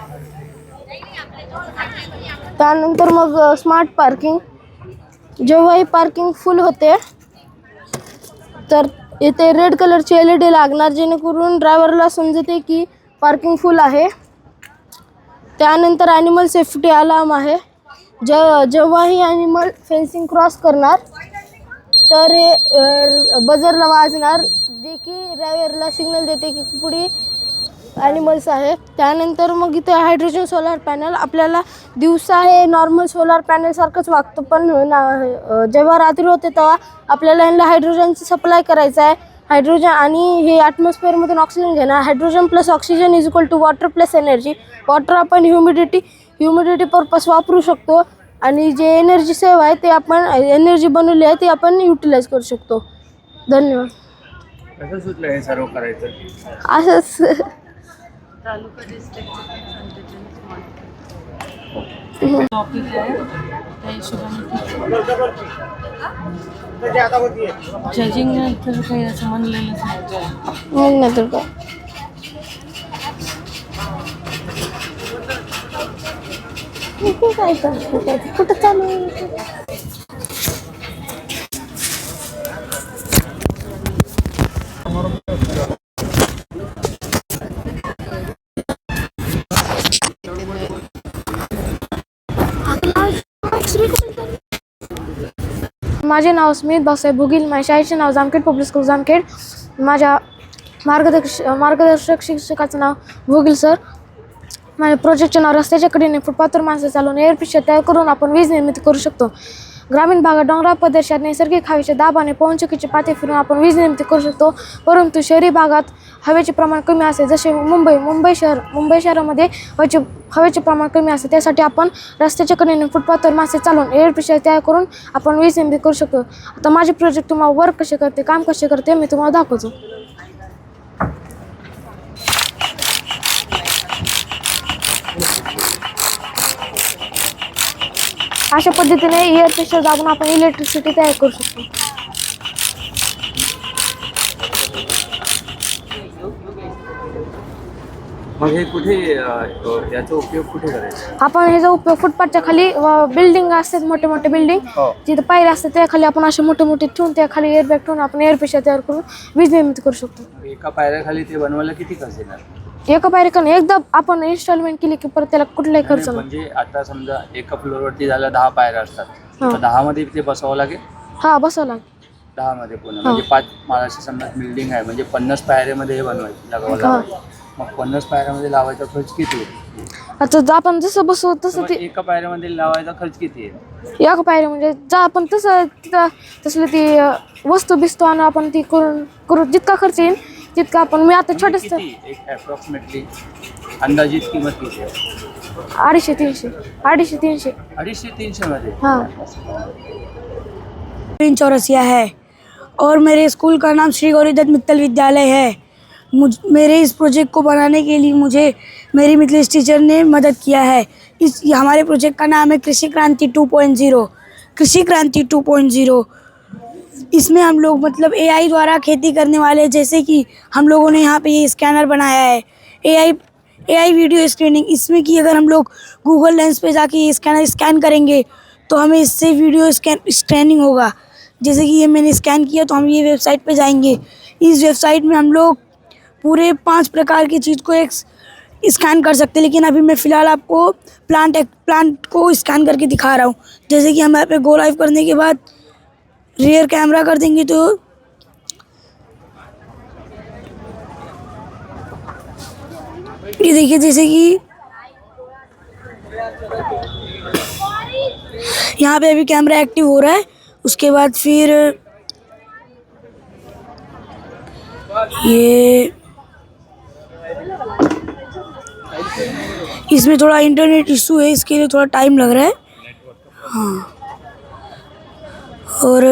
S2: त्यानंतर मग स्मार्ट पार्किंग. जेव्हा ही पार्किंग फुल होते तर इथे रेड कलरची LED लागणार जेणेकरून ड्रायव्हरला समजते की पार्किंग फुल आहे. त्यानंतर ॲनिमल सेफ्टी अलार्म आहे. जेव्हाही ॲनिमल फेन्सिंग क्रॉस करणार तर हे बजरला वाजणार जे की ड्रायव्हरला सिग्नल देते की पुढे ॲनिमल्स आहे. त्यानंतर मग इथे हायड्रोजन सोलार पॅनल. आपल्याला दिवसा हे नॉर्मल सोलार पॅनलसारखंच वागतं पण जेव्हा रात्री होते तेव्हा आपल्याला यांना हायड्रोजनची सप्लाय करायचं आहे. हायड्रोजन आणि हे ॲटमॉस्फिअरमधून ऑक्सिजन घेणार. Hydrogen plus oxygen is equal to water plus energy. Water आपण ह्युमिडिटी पर्पस वापरू शकतो आणि जे एनर्जी सेव्ह आहे ते आपण एनर्जी बनवली आहे ती आपण युटिलाइज करू शकतो. धन्यवाद.
S3: कसं सुचलं हे सर्व करायचं?
S2: असंच
S8: जजिंग नंतर काही असं म्हणलेलंच नाही.
S2: मग नाही तर काय. काय कुठं चालू आहे? माझे नाव स्मित भाऊसाहेब भुगिल. माझ्या शाळेचे नाव जामखेड पब्लिक स्कूल जामखेड. माझ्या मार्गदर्शक शिक्षकाचं नाव भुगिल सर. माझ्या प्रोजेक्टचे नाव रस्त्याच्या कडेने फुटपाथवर माणसं चालवून एअरपिशा तयार करून आपण वीज निर्मिती करू शकतो. ग्रामीण भागात डोंगराळ प्रदेशात नैसर्गिक हवेच्या दाबाने पवनचक्कीचे पाते फिरून आपण वीज निर्मिती करू शकतो. परंतु शहरी भागात हवेचे प्रमाण कमी असते. जसे मुंबई शहरामध्ये हवेचे प्रमाण कमी असते. त्यासाठी आपण रस्त्याच्या कडेने फुटपाथवर माणसे चालवून एअरपिशा तयार करून आपण वीज निर्मिती करू शकतो. आता माझे प्रोजेक्ट तुम्हाला वर्क कसे करते, काम कसे करते मी तुम्हाला दाखवतो. अशा पद्धतीने एअर प्रेशर दाबून आपण इलेक्ट्रिसिटी तयार करू शकतो.
S3: मग हे कुठे याचा उपयोग कुठे करायचा?
S2: आपण ह्याचा उपयोग फुटपाथच्या खाली बिल्डिंग असतात, मोठे मोठे बिल्डिंग जिथे पायऱ्या असतात त्या खाली आपण असे मोठे मोठे ठेवून त्या खाली एअर बॅग ठेवून आपण एअर प्रेशर तयार करून वीज निर्मिती करू शकतो.
S3: एका पायऱ्याखाली ते बनवायला किती खर्च येणार?
S2: एका पायरीकडे एकदा आपण इन्स्टॉलमेंट केली की परत त्याला कुठलाही खर्च नाही.
S3: म्हणजे आता समजा एका फ्लोअरवरती झाला 10 पायऱ्या असतात तर 10 मध्ये ते बसवावं लागेल?
S2: हा बसवला
S3: 10 मध्ये पूर्ण म्हणजे 5 माळाची समजा बिल्डिंग आहे म्हणजे 50 पायऱ्यामध्ये हे बनवायचं लावायचं. मग 50 पायऱ्यामध्ये लावायचा खर्च किती होईल?
S6: आता आपण जसं बसवू तसं ते
S9: एका पायऱ्यामध्ये लावायचा खर्च किती आहे?
S6: या पायऱ्या म्हणजे जा आपण तसं तिथं तसलं ती वस्तू बिस्तू आणि आपण ती करू जितका खर्च येईल तितका आपण मी आता छोटंसं
S9: किती एक अप्रॉक्सिमेटली अंदाजित किंमत किती आहे?
S6: 250-300 250-300
S9: 250-300 मध्ये?
S6: हां.
S10: चौरसिया है और मेरे स्कूल का नाम श्री गौरीदत्त मित्तल विद्यालय है। मेरे इस प्रोजेक्ट को बनाने के लिए मुझे मेरी मिथिलेश टीचर ने मदद किया है। हमारे प्रोजेक्ट का नाम है कृषि क्रांति 2.0। कृषि क्रांति 2.0 इसमें हम लोग मतलब AI द्वारा खेती करने वाले, जैसे कि हम लोगों ने यहाँ पे ये स्कैनर बनाया है AI वीडियो स्क्रीनिंग। इसमें कि अगर हम लोग गूगल लेंस पे जाके ये स्कैनर स्कैन करेंगे तो हमें इससे वीडियो स्कैनिंग होगा। जैसे कि ये मैंने स्कैन किया तो हम ये वेबसाइट पे जाएंगे। इस वेबसाइट में हम लोग पूरे 5 प्रकार की चीज़ को एक स्कैन कर सकते हैं, लेकिन अभी मैं फ़िलहाल आपको प्लांट को स्कैन करके दिखा रहा हूँ। जैसे कि हम यहाँ पे गो लाइव करने के बाद रियर कैमरा कर देंगे तो ये देखिए, जैसे कि यहाँ पे अभी कैमरा एक्टिव हो रहा है। उसके बाद फिर ये इसमें थोड़ा इंटरनेट इशू है, इसके लिए थोड़ा टाइम लग रहा है। हाँ, और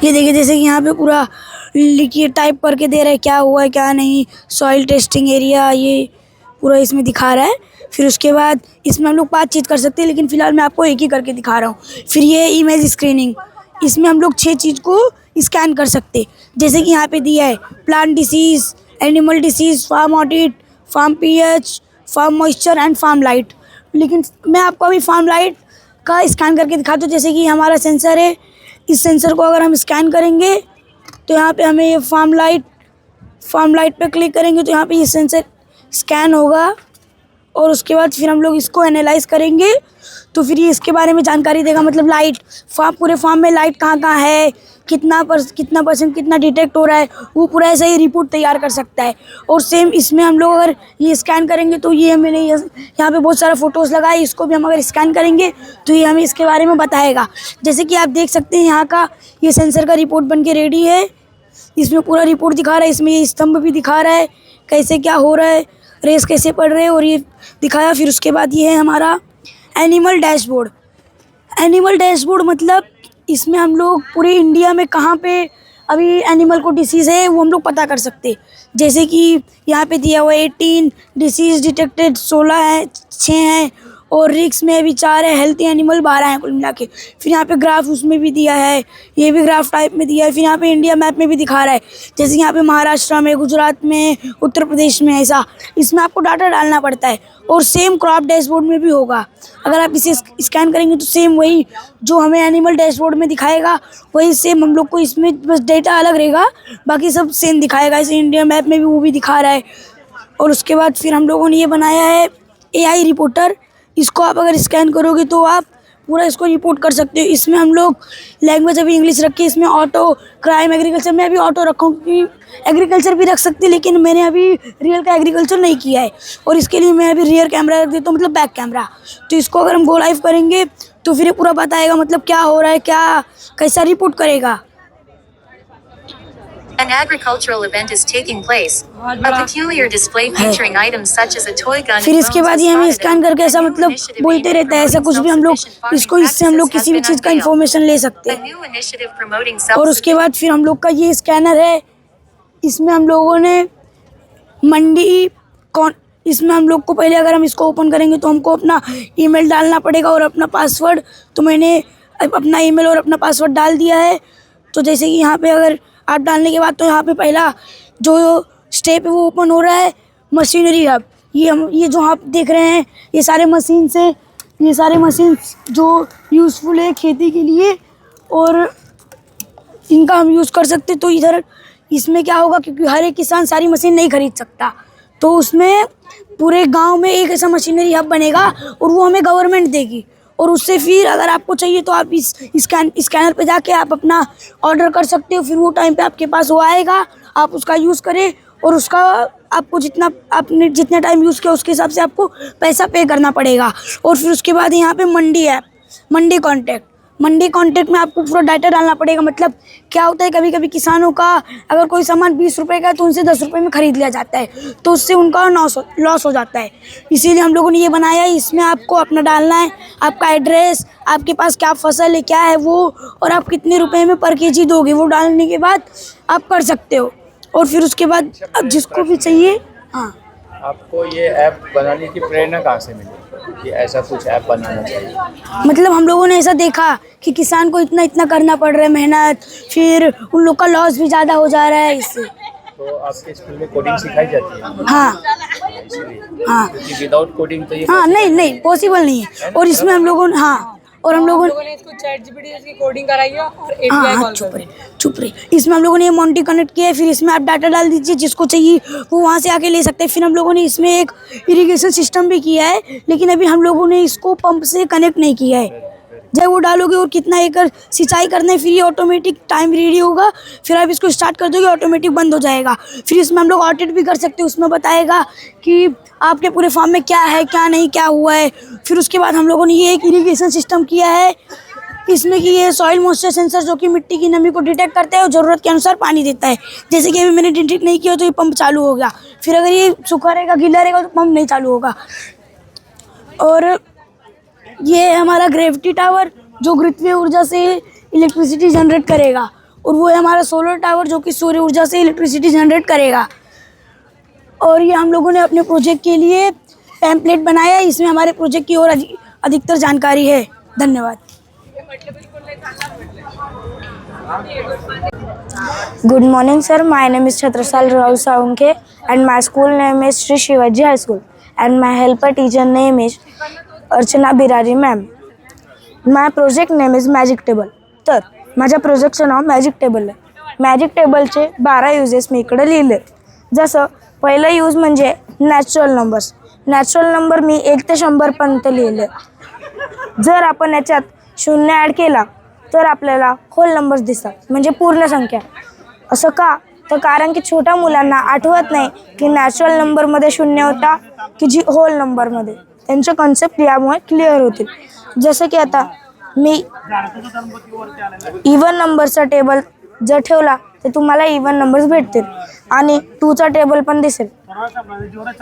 S10: ये देखिए, जैसे कि यहाँ पे पूरा लिखिए टाइप करके दे रहा है क्या हुआ है क्या नहीं, सॉइल टेस्टिंग एरिया, ये पूरा इसमें दिखा रहा है। फिर उसके बाद इसमें हम लोग 5 चीज़ कर सकते हैं, लेकिन फ़िलहाल मैं आपको एक ही करके दिखा रहा हूँ। फिर ये इमेज स्क्रीनिंग, इसमें हम लोग 6 चीज़ को स्कैन कर सकते हैं। जैसे कि यहाँ पे दिया है plant diseases, animal diseases, farm audit, farm pH, farm moisture and farm light. लेकिन मैं आपको अभी फार्म लाइट का स्कैन करके दिखाता हूँ। जैसे कि हमारा सेंसर है, इस सेंसर को अगर हम स्कैन करेंगे तो यहाँ पे हमें ये फार्म लाइट पे क्लिक करेंगे तो यहाँ पे ये सेंसर स्कैन होगा, और उसके बाद फिर हम लोग इसको एनालाइज करेंगे तो फिर ये इसके बारे में जानकारी देगा। मतलब लाइट पूरे फार्म में लाइट कहाँ कहाँ है, कितना परसेंट कितना डिटेक्ट हो रहा है, वो पूरा ऐसा ही रिपोर्ट तैयार कर सकता है। और सेम इसमें हम लोग अगर ये स्कैन करेंगे तो ये मैंने यहाँ पे बहुत सारा फ़ोटोज़ लगाए, इसको भी हम अगर स्कैन करेंगे तो ये हमें इसके बारे में बताएगा। जैसे कि आप देख सकते हैं यहाँ का ये सेंसर का रिपोर्ट बन के रेडी है। इसमें पूरा रिपोर्ट दिखा रहा है, इसमें ये स्तंभ भी दिखा रहा है कैसे क्या हो रहा है, रेस कैसे पड़ रहे हैं, और ये दिखाया। फिर उसके बाद ये है हमारा एनिमल डैशबोर्ड। एनिमल डैशबोर्ड मतलब इसमें हम लोग पूरे इंडिया में कहाँ पे अभी एनिमल को डिसीज़ है वो हम लोग पता कर सकते हैं। जैसे कि यहाँ पे दिया हुआ 18 डिसीज़ डिटेक्टेड, 16 है, 6 हैं, और रिक्स में अभी 4 है, हेल्थी एनिमल 12 हैं कुल मिला के। फिर यहाँ पे ग्राफ उसमें भी दिया है, ये भी ग्राफ टाइप में दिया है। फिर यहाँ पे इंडिया मैप में भी दिखा रहा है, जैसे यहाँ पे महाराष्ट्र में, गुजरात में, उत्तर प्रदेश में, ऐसा इसमें आपको डाटा डालना पड़ता है। और सेम क्रॉप डैशबोर्ड में भी होगा। अगर आप इसे स्कैन करेंगे तो सेम वही जो हमें एनिमल डैशबोर्ड में दिखाएगा वही सेम हम लोग को इसमें बस डेटा अलग रहेगा, बाकी सब सेम दिखाएगा। इसे इंडिया मैप में भी वो भी दिखा रहा है। और उसके बाद फिर हम लोगों ने ये बनाया है AI रिपोर्टर। इसको आप अगर स्कैन करोगे तो आप पूरा इसको रिपोर्ट कर सकते हो। इसमें हम लोग लैंग्वेज अभी इंग्लिश रखी है, इसमें ऑटो, क्राइम, एग्रीकल्चर में अभी ऑटो रखा हूँ क्योंकि एग्रीकल्चर भी रख सकते, लेकिन मैंने अभी रियल का एग्रीकल्चर नहीं किया है, और इसके लिए मैं अभी रियर कैमरा रख देता हूँ, मतलब बैक कैमरा। तो इसको अगर हम गो लाइव करेंगे तो फिर ये पूरा बताएगा, मतलब क्या हो रहा है, क्या कैसा रिपोर्ट करेगा।
S11: An agricultural event is taking place. A peculiar display featuring items such as a toy gun.
S10: फिर इसके बाद ये हमें स्कैन करके ऐसा मतलब बोलते रहता है, ऐसा कुछ भी हम लोग इसको, इससे हम लोग किसी भी चीज़ का इन्फॉर्मेशन ले सकते हैं। और उसके बाद फिर हम लोग का ये स्कैनर है, इसमें हम लोगों ने मंडी इसमें हम लोग को पहले अगर हम इसको ओपन करेंगे तो हमको अपना ईमेल डालना पड़ेगा और अपना पासवर्ड। तो मैंने अपना ईमेल और अपना पासवर्ड डाल दिया है। तो जैसे कि यहाँ पे अगर आप डालने के बाद तो यहाँ पे पहला जो स्टेप है वो ओपन हो रहा है, मशीनरी हब। ये जो आप देख रहे हैं ये सारे मशीन से, ये सारे मशीन जो यूज़फुल है खेती के लिए और इनका हम यूज़ कर सकते। तो इधर इसमें क्या होगा, क्योंकि हर एक किसान सारी मशीन नहीं खरीद सकता, तो उसमें पूरे गांव में एक ऐसा मशीनरी हब बनेगा और वो हमें गवर्नमेंट देगी। और उससे फिर अगर आपको चाहिए तो आप इस स्कैनर पे जाके आप अपना ऑर्डर कर सकते हो। फिर वो टाइम पे आपके पास वो आएगा, आप उसका यूज़ करें और उसका आपको जितना आपने जितना टाइम यूज़ किया उसके हिसाब से आपको पैसा पे करना पड़ेगा। और फिर उसके बाद यहाँ पे मंडी ऐप, मंडी कॉन्टैक्ट में आपको पूरा डाटा डालना पड़ेगा। मतलब क्या होता है, कभी कभी किसानों का अगर कोई सामान 20 रुपये का है तो उनसे 10 रुपये में ख़रीद लिया जाता है, तो उससे उनका लॉस हो जाता है। इसीलिए हम लोगों ने ये बनाया है। इसमें आपको अपना डालना है, आपका एड्रेस, आपके पास क्या फसल है, क्या है वो, और आप कितने रुपए में पर केजी दोगे, वो डालने के बाद आप कर सकते हो। और फिर उसके बाद अब जिसको भी चाहिए। हाँ,
S3: आपको ये ऐप बनाने की प्रेरणा कहाँ से मिली कि ऐसा कुछ ऐप बनाना चाहिए?
S10: मतलब हम लोगों ने ऐसा देखा कि किसान को इतना करना पड़ रहा है मेहनत, फिर उन लोग का लॉस भी ज़्यादा हो जा रहा है इससे।
S3: तो आपके स्कूल में कोडिंग सिखाई जाती है?
S10: हाँ हाँ,
S3: क्योंकि विदाउट कोडिंग तो ये
S10: हाँ नहीं पॉसिबल नहीं है। और इसमें हम लोगों ने
S8: इसको ChatGPT की कोडिंग कराई है और
S10: हाँ, चुप रहे। इसमें हम लोगों ने मोंटी कनेक्ट किया है। फिर इसमें आप डाटा डाल दीजिए, जिसको चाहिए वो वहाँ से आके ले सकते हैं। फिर हम लोगों ने इसमें एक इरिगेशन सिस्टम भी किया है, लेकिन अभी हम लोगों ने इसको पंप से कनेक्ट नहीं किया है। जब वो डालोगे और कितना एकड़ सिंचाई करना है, फिर ये ऑटोमेटिक टाइम रेडी होगा। फिर आप इसको स्टार्ट कर दोगे, ऑटोमेटिक बंद हो जाएगा। फिर इसमें हम लोग ऑडिट भी कर सकते हैं, उसमें बताएगा कि आपके पूरे फार्म में क्या है, क्या नहीं, क्या हुआ है। फिर उसके बाद हम लोगों ने ये एक इरिगेशन सिस्टम किया है इसमें कि ये सॉइल मॉइस्चर सेंसर जो कि मिट्टी की नमी को डिटेक्ट करता है और ज़रूरत के अनुसार पानी देता है। जैसे कि अभी मैंने डिटेक्ट नहीं किया तो ये पंप चालू हो गया, फिर अगर ये सूखा रहेगा, गीला रहेगा तो पंप नहीं चालू होगा। और ये है हमारा ग्रेविटी टावर जो गुरुत्वीय ऊर्जा से इलेक्ट्रिसिटी जनरेट करेगा, और वो है हमारा सोलर टावर जो कि सूर्य ऊर्जा से इलेक्ट्रिसिटी जनरेट करेगा। और ये हम लोगों ने अपने प्रोजेक्ट के लिए पैम्पलेट बनाया है, इसमें हमारे प्रोजेक्ट की और अधिकतर जानकारी है। धन्यवाद।
S2: Good morning, sir. My name is Chhatrasal Rao Saunke, and my school name is Sri Shivaji High School, and my helper teacher name is Archana Birari ma'am. My project name is Magic Table. तर माझ्या प्रोजेक्टचं नाव magic table आहे. Magic टेबलचे 12 uses मी इकडे लिहिले. जसं पहिलं use म्हणजे natural numbers. Natural number मी 1 ते 100 पर्यंत लिहिले. जर आपण याच्यात 0 ॲड केला तर आपल्याला होल नंबर्स दिसतात, म्हणजे पूर्ण संख्या. असं का? तर कारण की छोट्या मुलांना आठवत नाही की नॅचरल नंबरमध्ये 0 होता की जी होल नंबरमध्ये. त्यांचे कॉन्सेप्ट यामुळे क्लिअर होतील. जसं की आता मी इवन नंबरचा टेबल जर ठेवला तर तुम्हाला इवन नंबर्स भेटतील आणि 2चा टेबल पण दिसेल.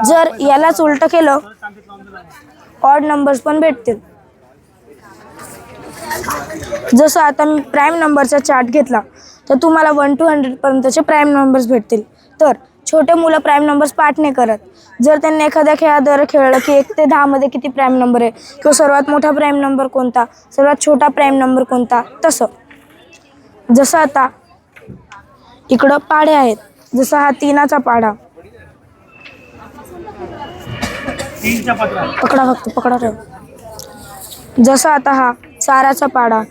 S2: जर यालाच उलटं केलं ऑड नंबर्स पण भेटतील. जसं आता मी प्राईम नंबरचा चार्ट घेतला तर तुम्हाला 1 to 100 पर्यंतचे प्राईम नंबर्स भेटतील. तर छोटे मुलं प्राईम नंबर्स पाठ नाही करत. जर त्यांनी एखाद्या खेळाद्वारे खेळलं की 1 ते 10 मध्ये किती प्राईम नंबर आहे, किंवा सर्वात मोठा प्राईम नंबर कोणता, सर्वात छोटा प्राईम नंबर कोणता, तसं. जसं आता इकडं पाढे आहेत. जसं हा 3चा पाढा, पकडा ठेव. जसं आता हा 4चा पाढा.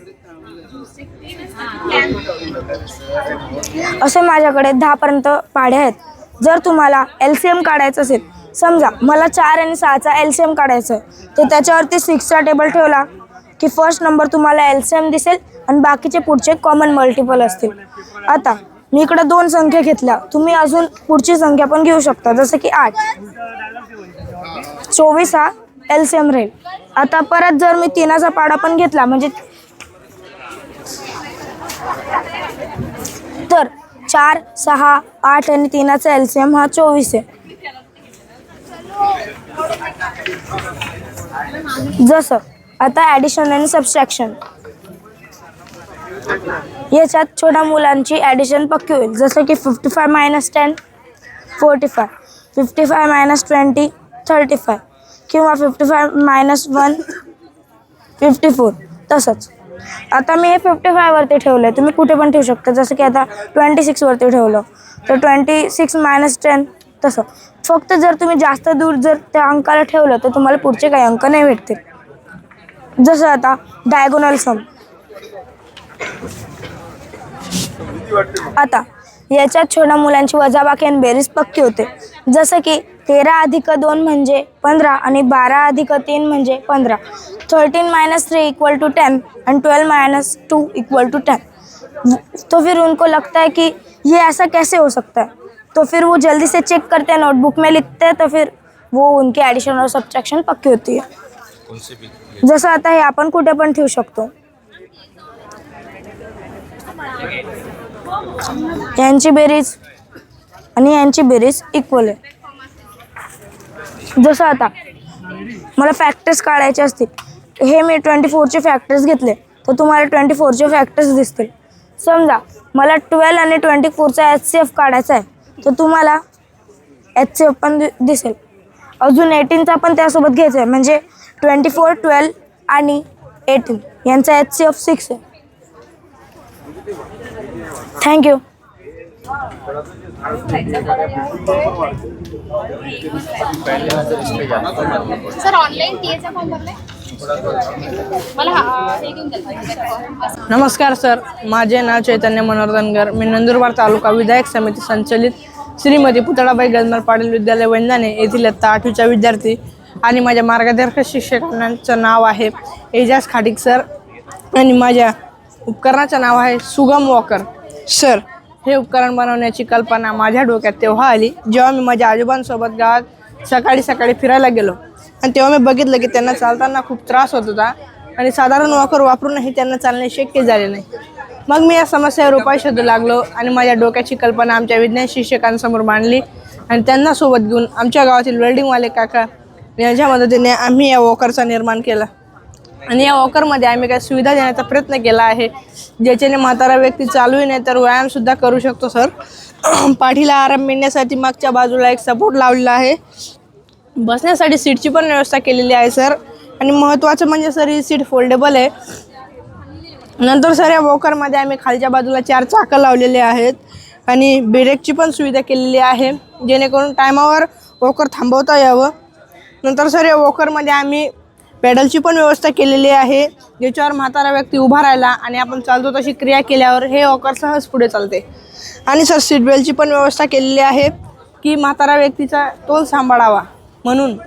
S2: असे माझ्याकडे 10 पर्यंत पाढे आहेत. जर तुम्हाला LCM काढायचं असेल, समजा मला 4 आणि 6चा LCM काढायचं आहे, तर त्याच्यावरती 6चा टेबल ठेवला की फर्स्ट नंबर तुम्हाला LCM दिसेल आणि बाकीचे पुढचे कॉमन मल्टिपल असतील. आता मी इकडे 2 संख्या घेतल्या, तुम्ही अजून पुढची संख्या पण घेऊ शकता. जसं की 8, 24 हा LCM राहील. आता परत जर मी 3चा पाढा पण घेतला, म्हणजे तर 4, 6, 8 आणि 3चा LCM हा 24 आहे. जसं आता ॲडिशन आणि सबस्ट्रॅक्शन, याच्यात छोट्या मुलांची ॲडिशन पक्की होईल. जसं की 55 - 10 45, 55 - 20 35, किंवा 55 - 1 54. तसंच आता मी हे 55 वरती ठेवलं आहे, तुम्ही कुठे पण ठेवू शकता. जसं की आता 26 वरती ठेवलं तर 26 - 10 तसं. फक्त जर तुम्ही जास्त दूर जर त्या अंकाला ठेवलं तर तुम्हाला पुढचे काही अंक नाही भेटतील. जसं आता डायगोनल सम. आता याच्यात छोट्या मुलांची वजाबाकी आणि बेरीज पक्की होते. जसं की
S10: 13 अधिक 2 म्हणजे 15 आणि 12 अधिक 3 म्हणजे 15. 13 minus 3 equal to 10 and 12 minus 2 equal to 10. तो फिर उनको लगता है कि ये ऐसा कैसे हो सकता है, तो फिर वो जल्दी से चेक करते हैं, नोटबुक में लिखते हैं, तो फिर वो उनकी ॲडिशन और सबट्रॅक्शन पक्की होती है. जसं आता हे आपण कुठे पण ठेवू शकतो. यांची बेरीज आणि यांची बेरीज इक्वल आहे. जसं आता मला फॅक्टर्स काढायचे असतील, हे मी 24चे फॅक्टर्स घेतले तर तुम्हाला 24चे फॅक्टर्स दिसतील. समजा मला 12 आणि 24चा HCF काढायचा आहे तर तुम्हाला HCF पण दिसेल. अजून 18चा पण त्यासोबत घ्यायचा आहे, म्हणजे 24, 12 आणि 18 यांचा HCF 6 आहे. थँक्यू.
S4: सर ऑनलाईन टीएचा फॉर्म भरलाय?
S6: नमस्कार सर, माझे नाव चैतन्य मनोहर धनगर. मी नंदुरबार तालुका विधायक समिती संचलित श्रीमती पुतळाबाई गजमल पाटील विद्यालय वंजाने येथील इयत्ता 8वीचा विद्यार्थी आणि माझ्या मार्गदर्शक शिक्षकांचं नाव आहे एजाज खाडिक सर आणि माझ्या उपकरणाचं नाव आहे सुगम वॉकर सर. हे उपकरण बनवण्याची कल्पना माझ्या डोक्यात तेव्हा आली जेव्हा मी माझ्या आजोबांसोबत गावात सकाळी फिरायला गेलो आणि तेव्हा मी बघितलं की त्यांना चालताना खूप त्रास होत होता आणि साधारण वॉकर वापरूनही त्यांना चालणे शक्य झाले नाही. मग मी या समस्येवर उपाय शोधू लागलो आणि माझ्या डोक्याची कल्पना आमच्या विज्ञान शिक्षकांसमोर मांडली आणि त्यांना सोबत घेऊन आमच्या गावातील वेल्डिंगवाले काका यांच्या मदतीने आम्ही या वॉकरचा निर्माण केला. आणि या वॉकरमध्ये आम्ही काही सुविधा देण्याचा प्रयत्न केला आहे ज्याच्याने म्हातारा व्यक्ती चालूही नाही तर व्यायामसुद्धा करू शकतो सर. पाठीला आराम मिळण्यासाठी मागच्या बाजूला एक सपोर्ट लावलेला आहे. बसण्यासाठी सीटची पण व्यवस्था केलेली आहे सर. आणि महत्त्वाचं म्हणजे सर ही सीट फोल्डेबल आहे. नंतर सर या वॉकरमध्ये आम्ही खालच्या बाजूला 4 चाकं लावलेले आहेत आणि ब्रेकची पण सुविधा केलेली आहे जेणेकरून टायमावर वॉकर थांबवता यावं. नंतर सर या वॉकरमध्ये आम्ही पेडलची पण व्यवस्था केलेली आहे ज्याच्यावर म्हातारा व्यक्ती उभा राहिला आणि आपण चालतो तशी क्रिया केल्यावर हे वॉकर सहज पुढे चालते. आणि सर सीट बेल्टची पण व्यवस्था केलेली आहे की म्हातारा व्यक्तीचा तोल सांभाळावा म्हणून.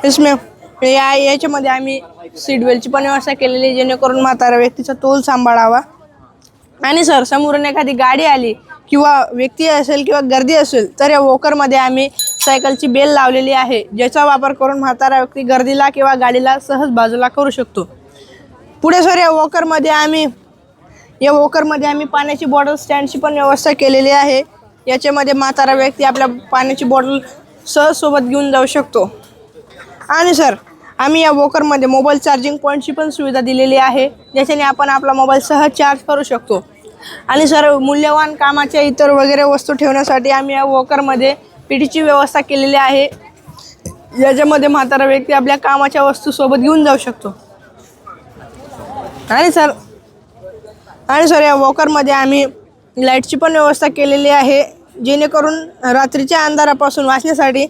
S6: इसमें याच्यामध्ये आम्ही सीट बेल्टची पण व्यवस्था केलेली आहे जेणेकरून म्हातारा व्यक्तीचा तोल सांभाळावा. आणि सर समोरून एखादी गाडी आली किंवा व्यक्ती असेल किंवा गर्दी असेल तर या वॉकरमध्ये आम्ही सायकलची बेल लावलेली आहे ज्याचा वापर करून म्हातारा व्यक्ती गर्दीला किंवा गाडीला सहज बाजूला करू शकतो. पुढे सर या वॉकरमध्ये आम्ही पाण्याची बॉटल स्टँडची पण व्यवस्था केलेली आहे. याच्यामध्ये म्हातारा व्यक्ती आपल्या पाण्याची बॉटल सहज सोबत घेऊन जाऊ शकतो. आणि सर आम्ही या वॉकरमध्ये मोबाईल चार्जिंग पॉईंटची पण सुविधा दिलेली आहे ज्याच्याने आपण आपला मोबाईल सहज चार्ज करू शकतो. आणि सर मूल्यवान कामाच्या इतर वगैरे वस्तू ठेवण्यासाठी आम्ही या वॉकरमध्ये पेटीची व्यवस्था केलेली आहे याच्यामध्ये म्हातारा व्यक्ती आपल्या कामाच्या वस्तू सोबत घेऊन जाऊ शकतो. आणि सर या वॉकरमध्ये आम्ही लाईटची पण व्यवस्था केलेली आहे जेणेकरून रात्रीच्या अंधारापासून वाचण्यासाठी.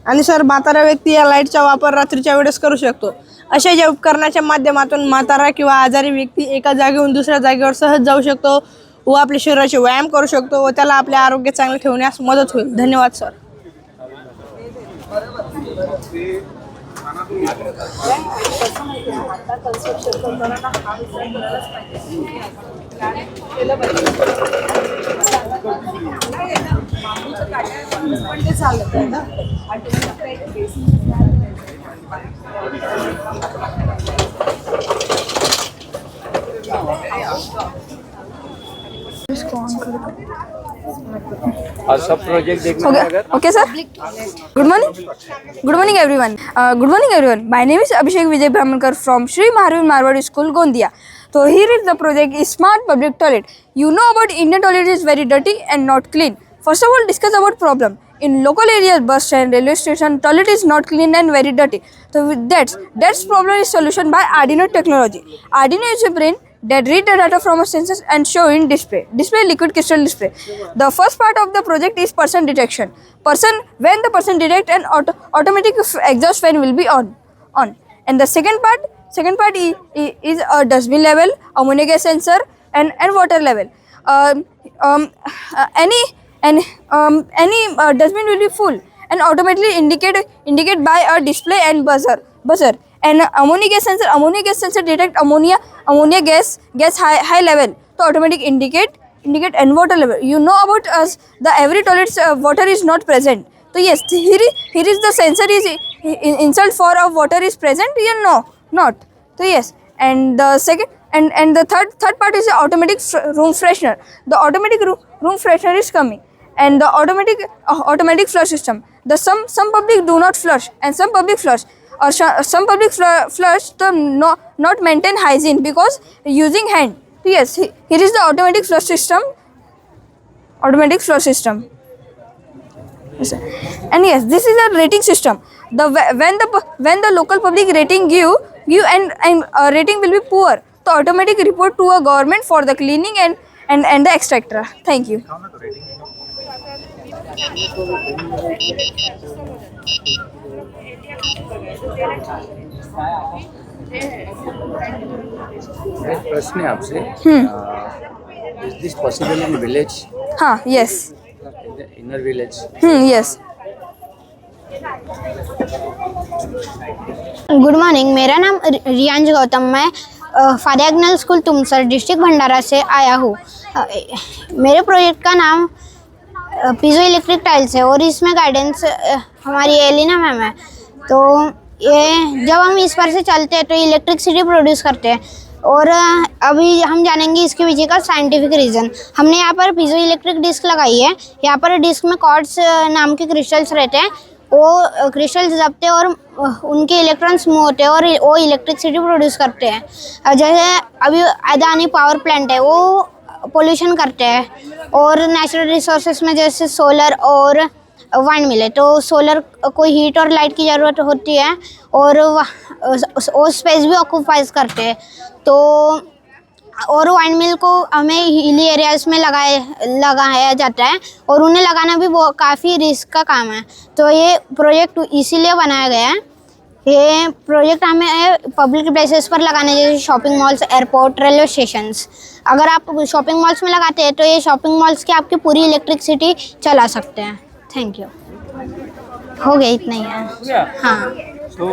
S6: आणि सर म्हातारा व्यक्ती या लाईटचा वापर रात्रीच्या वेळेस करू शकतो. अशा या उपकरणाच्या माध्यमातून म्हातारा किंवा आजारी व्यक्ती एका जागेहून दुसऱ्या जागेवर सहज जाऊ शकतो व आपल्या शरीराचे व्यायाम करू शकतो व त्याला आपले आरोग्य चांगले ठेवण्यास मदत होईल. धन्यवाद सर.
S3: प्रोजेक्ट देखना
S7: Okay, sir. Good morning, everyone. My name is Abhishek Vijay Brahmankar from Sri Mahavir Marwadi School, Gondia. So here is the project is Smart Public Toilet. You know about Indian toilet is very dirty and not clean. First of all, discuss about problem. In local areas, bus stand, railway station, toilet is not clean and very dirty. So with that's problem is solution by Arduino technology. Arduino is a brain that read the data from a sensors and show in display liquid crystal display. The first part of the project is person detection. When the person detect an automatic exhaust fan will be on. And the second part is a dustbin level, ammonia gas sensor and water level. and any dustbin will be full and automatically indicate by a display and buzzer. And ammonia gas sensor detect ammonia gas high level to automatic indicate and water level. You know about us, the every toilet water is not present. So yes, here is the sensor is insult for a water is present. No, not. So yes, and the second and the third part is the automatic room freshener. The automatic room freshener is coming, and the automatic flush system. The some public do not flush, and some public flush, or some public flush to not maintain hygiene because using hand. Yes, here is the automatic flush system. Yes, and yes, this is a rating system. When the local public rating give and rating will be poor, so automatic report to a government for the cleaning and the extractor. Thank you.
S9: एक प्रश्न है आपसे. Is this possible in village?
S7: हाँ, yes.
S9: In the inner village?
S7: Yes.
S12: Good morning, मेरा नाम रियांश गौतम, मैं फारियागनल school Tumsar district Bhandara से आया हूँ. मेरे प्रोजेक्ट का नाम पीजो इलेक्ट्रिक टाइल्स है और इसमें गाइडेंस हमारी एलिना मैम है. तो ये जब हम इस पर से चलते हैं तो इलेक्ट्रिसिटी प्रोड्यूस करते हैं और अभी हम जानेंगे इसके पीछे का साइंटिफिक रीज़न. हमने यहाँ पर पीजो इलेक्ट्रिक डिस्क लगाई है. यहाँ पर डिस्क में क्वार्ट्ज नाम के क्रिस्टल्स रहते हैं. वो क्रिस्टल्स दबते हैं और उनके इलेक्ट्रॉन्स मूव होते हैं और वो इलेक्ट्रिसिटी प्रोड्यूस करते हैं. जैसे अभी अदानी पावर प्लांट है, वो पोल्यूशन करते हैं. और नेचुरल रिसोर्सेज में जैसे सोलर और वाइंड मिल है, तो सोलर को हीट और लाइट की ज़रूरत होती है और वो स्पेस भी ऑक्यूपाइज करते हैं. तो और वाइंड मिल को हमें हिली एरियाज़ में लगाया जाता है और उन्हें लगाना भी वो काफ़ी रिस्क का काम है. तो ये प्रोजेक्ट इसीलिए बनाया गया है. ये प्रोजेक्ट हमें पब्लिक प्लेसेस पर लगाने, जैसे shopping malls, airport, railway stations. अगर आप शॉपिंग मॉल्स में लगाते हैं तो ये शॉपिंग मॉल्स की आपकी पूरी इलेक्ट्रिसिटी चला सकते हैं. Thank you. हो गया, इतना ही है. हाँ.
S9: तो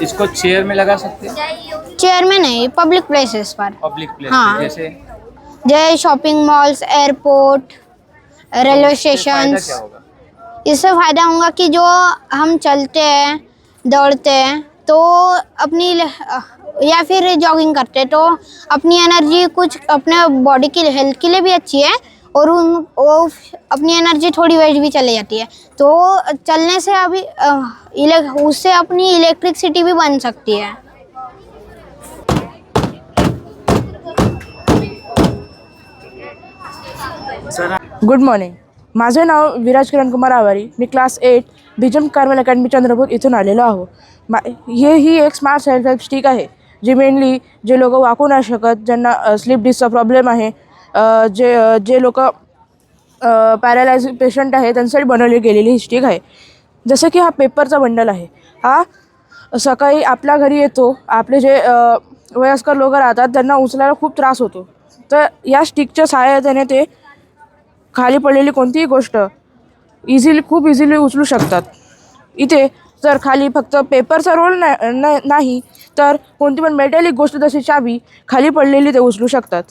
S9: इसको चेयर में लगा सकते हैं?
S12: चेयर में नहीं, पब्लिक प्लेसेस पर.
S9: पब्लिक प्लेस
S12: हाँ. जैसे shopping malls, airport, railway stations. इससे फ़ायदा होगा कि जो हम चलते हैं, दौड़ते हैं, तो अपनी या फिर जॉगिंग करते हैं, तो अपनी एनर्जी कुछ अपने बॉडी की हेल्थ के लिए भी अच्छी है और वो अपनी एनर्जी थोड़ी वेस्ट भी चली जाती है. तो चलने से अभी उससे अपनी इलेक्ट्रिसिटी भी बन सकती है.
S2: गुड मॉर्निंग, माझे नाव विराज किरण कुमार आवारी. मी क्लास 8 बीजम कार्मेल अकॅडमी चंद्रपूर इथून आलेलो आहो. ही एक स्मार्ट सेल्फ हेल्प स्टिक आहे, जी मेनली जे लोक वाकू नाही शकत, ज्यांना स्लीप डिस्कचा प्रॉब्लेम आहे, जे लोक पॅरालाइज पेशंट आहे, त्यांच्यासाठी बनवली गेलेली ही स्टिक आहे. जसं की हा पेपरचा बंडल आहे. हा सकाळी आपल्या घरी येतो, आपले जे वयस्कर लोक राहतात त्यांना उचलायला खूप त्रास होतो. तर या स्टिकच्या सहाय्याने ते खाली पडलेली कोणतीही गोष्ट खूप इझिली उचलू शकतात. इथे जर खाली फक्त पेपरचा रोल नाही तर कोणती पण मेटॅलिक गोष्ट जशी चाबी खाली पडलेली ते उचलू शकतात.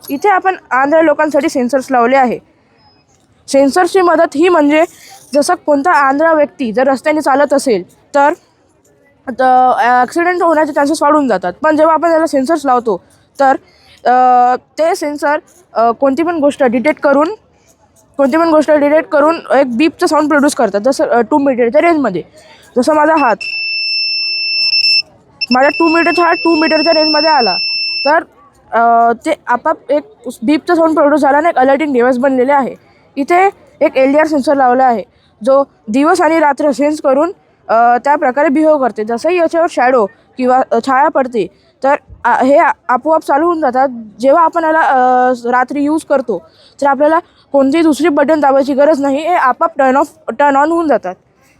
S2: इथे आपण आंधळ्या लोकांसाठी सेन्सर्स लावले आहे. सेन्सर्सची मदत ही म्हणजे जसं कोणता आंधळा व्यक्ती जर रस्त्याने चालत असेल तर ॲक्सिडेंट होण्याचे चान्सेस वाढून जातात. पण जेव्हा आपण त्याला सेन्सर्स लावतो तर ते सेन्सर कोणती पण गोष्ट डिटेक्ट करून एक बीपचं साऊंड प्रोड्यूस करतात. जसं 2 मीटरच्या रेंजमध्ये. जसं माझा 2 मीटरच्या रेंजमध्ये आला तर ते आपाप एक बीपचं साऊंड प्रोड्यूस झाल्याने एक अलर्टिंग डिव्हाइस बनलेले आहे. इथे एक LDR सेन्सर लावला आहे, जो दिवस आणि रात्र सेन्स करून त्या प्रकारे बिहेव करते. जसंही याच्यावर शॅडो किंवा छाया पडते तर हे आपोआप चालू होऊन जातात. जेव्हा आपण याला रात्री यूज करतो तर आपल्याला कोणतीही दुसरी बटन दाबायची गरज नाही, हे आपोआप टर्न ऑन होऊन जातात.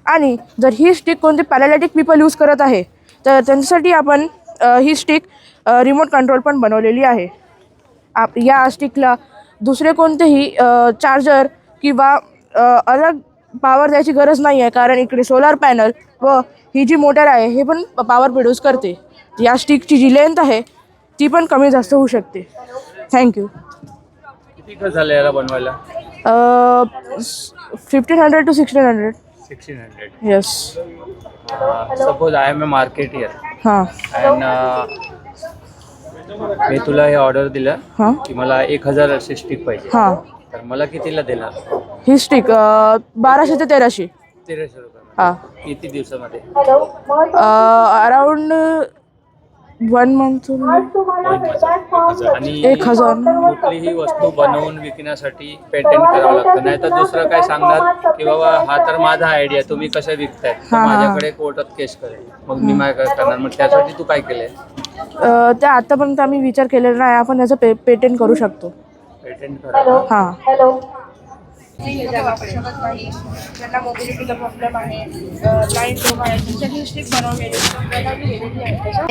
S2: आणि जर ही स्टिक कोणती पॅरालिटिक पीपल यूज करत आहे तर त्यांच्यासाठी आपण ही स्टिक रिमोट कंट्रोल पण बनवलेली आहे. या स्टिकला दुसरे कोणतेही चार्जर किंवा अलग पॉवर द्यायची गरज नाही आहे, कारण इकडे सोलार पॅनल व ही जी मोटर आहे हे पण पॉवर प्रोड्यूस करते. या स्टिकची जी लेंथ आहे ती पण कमी जास्त होऊ शकते. थँक्यू.
S3: किती खर्च झाला याला बनवायला?
S2: 1500 to 1600.
S3: 1600.
S2: Yes.
S3: Suppose I am a marketeer
S2: हां
S3: अँड मी तुला हे ऑर्डर दिलं
S2: हां
S3: की मला 1000 असे स्टिक पाहिजे,
S2: हां.
S3: तर मला कितीला देणार?
S2: ही स्टिक 1200 ते 1300.
S3: 1300 रुपये.
S2: हां.
S3: किती दिवसामध्ये?
S2: Around 1 month.
S3: आणि
S2: 1000.
S3: कुठलीही वस्तू बनवून विकण्यासाठी पेटंट करावं लागतं, नाही तर दुसरं काय सांगणार की बाबा हा तर माझा आयडिया, तुम्ही कसं विकताय, तर
S2: हां, हां.
S3: माझ्याकडे कोर्टात केस करेल, मग मी काय करणार? मग त्यासाठी तू काय केलंय?
S2: ते आतापर्यंत आम्ही विचार केलेला नाही. आपण त्याचं पेटेंट करू शकतो.
S3: पेटंट करायला?
S2: हां.
S6: ज्यांना मोबिलिटीचा प्रॉब्लेम आहे, लाईट लोक आहे, त्यांच्यासाठी स्टिक बनवलेली.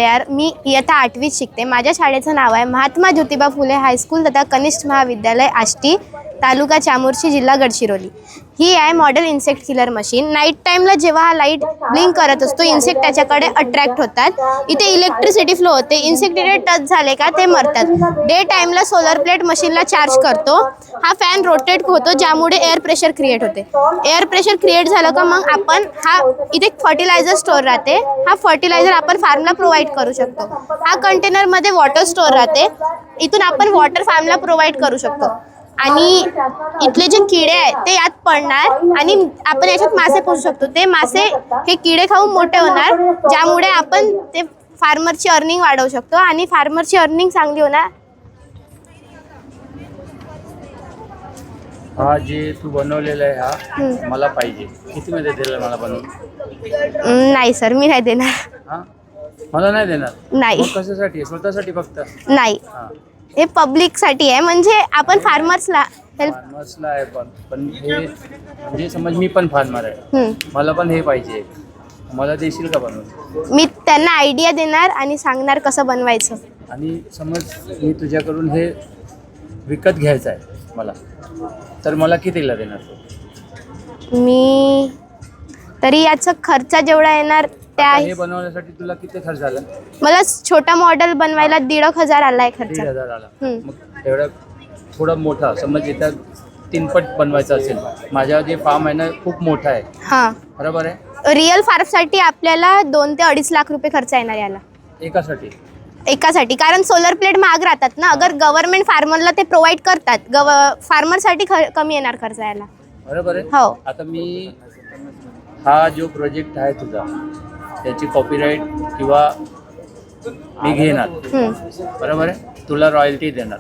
S4: यार मी इयत्ता 8वीत शिकते. माझ्या शाळेचं नाव आहे महात्मा ज्योतिबा फुले हायस्कूल तथा कनिष्ठ महाविद्यालय आष्टी, तालुका चामोर्शी, जिल्हा गडचिरोली. ही आहे model insect killer machine. Night टाईमला जेव्हा हा लाईट ब्लिंक करत असतो, इन्सेक्ट त्याच्याकडे अट्रॅक्ट होतात. इथे इलेक्ट्रिसिटी फ्लो होते. इन्सेक्ट इथे टच झाले का ते मरतात. डे टाईमला सोलर प्लेट मशीनला चार्ज करतो. हा फॅन रोटेट होतो, ज्यामुळे एअर प्रेशर क्रिएट होते. एअर प्रेशर क्रिएट झालं का मग आपण हा इथे फर्टिलायझर स्टोअर राहते. हा फर्टिलायझर आपण फार्मला प्रोव्हाइड करू शकतो. हा कंटेनरमध्ये वॉटर स्टोअर राहते. इथून आपण वॉटर फार्मला प्रोव्हाइड करू शकतो. आणि इथले जे किडे आहेत ते यात पडणार आणि आपण याच्यात मासे पोसू शकतो. ते मासे हे किडे खाऊन मोठे होणार, ज्यामुळे आपण ते फार्मरची अर्निंग वाढवू शकतो आणि फार्मरची अर्निंग चांगली होणार.
S3: हा जे तू बनवलेला आहे हा मला पाहिजे, किती मध्ये दिलं मला बनवून?
S4: नाही सर, मी नाही देणार.
S3: हा, मला नाही देणार?
S4: नाही.
S3: मग कशासाठी? स्वतःसाठी फक्त?
S4: नाही, हे पब्लिकसाठी आहे. म्हणजे आपण फार्मर्सला हेल्प.
S3: फार्मर्सला आहे पण हे म्हणजे समज मी पण फार्मर आहे, मला पण हे पाहिजे, मला देशील का बनवून?
S4: मी त्यांना आयडिया देणार आणि सांगणार कसं बनवायचं.
S3: आणि समज मी तुझ्याकडून हे विकत घ्यायचं आहे मला, तर मला कितीला देणार तू?
S4: मी तरी याचा खर्च जेवढा येणार त्या
S3: हे बनवण्यासाठी तुला किती खर्च झाला?
S4: मला छोटा मॉडेल बनवायला 1,500 आलाय खर्च.
S3: 1,500 आला. मग एवढा थोडा मोठा समज इथं 3 पट बनवायचं असेल, माझ्या जे फार्म आहे ना खूप मोठा आहे.
S4: हां,
S3: बरोबर आहे.
S4: रिअल फार्मसाठी आपल्याला 2 ते 2.5 लाख रुपये खर्च येणार याला एकासाठी. कारण सोलर प्लेट महाग राहतात ना. अगर गव्हर्नमेंट फार्मरला ते प्रोव्हाइड करतात, फार्मरसाठी कमी येणार खर्च याला.
S3: बरोबर आहे.
S4: हो.
S3: आता मी हा जो प्रोजेक्ट आहे तुझा त्याची कॉपीराईट किंवा मी घेणार, बरोबर आहे, तुला रॉयल्टी देणार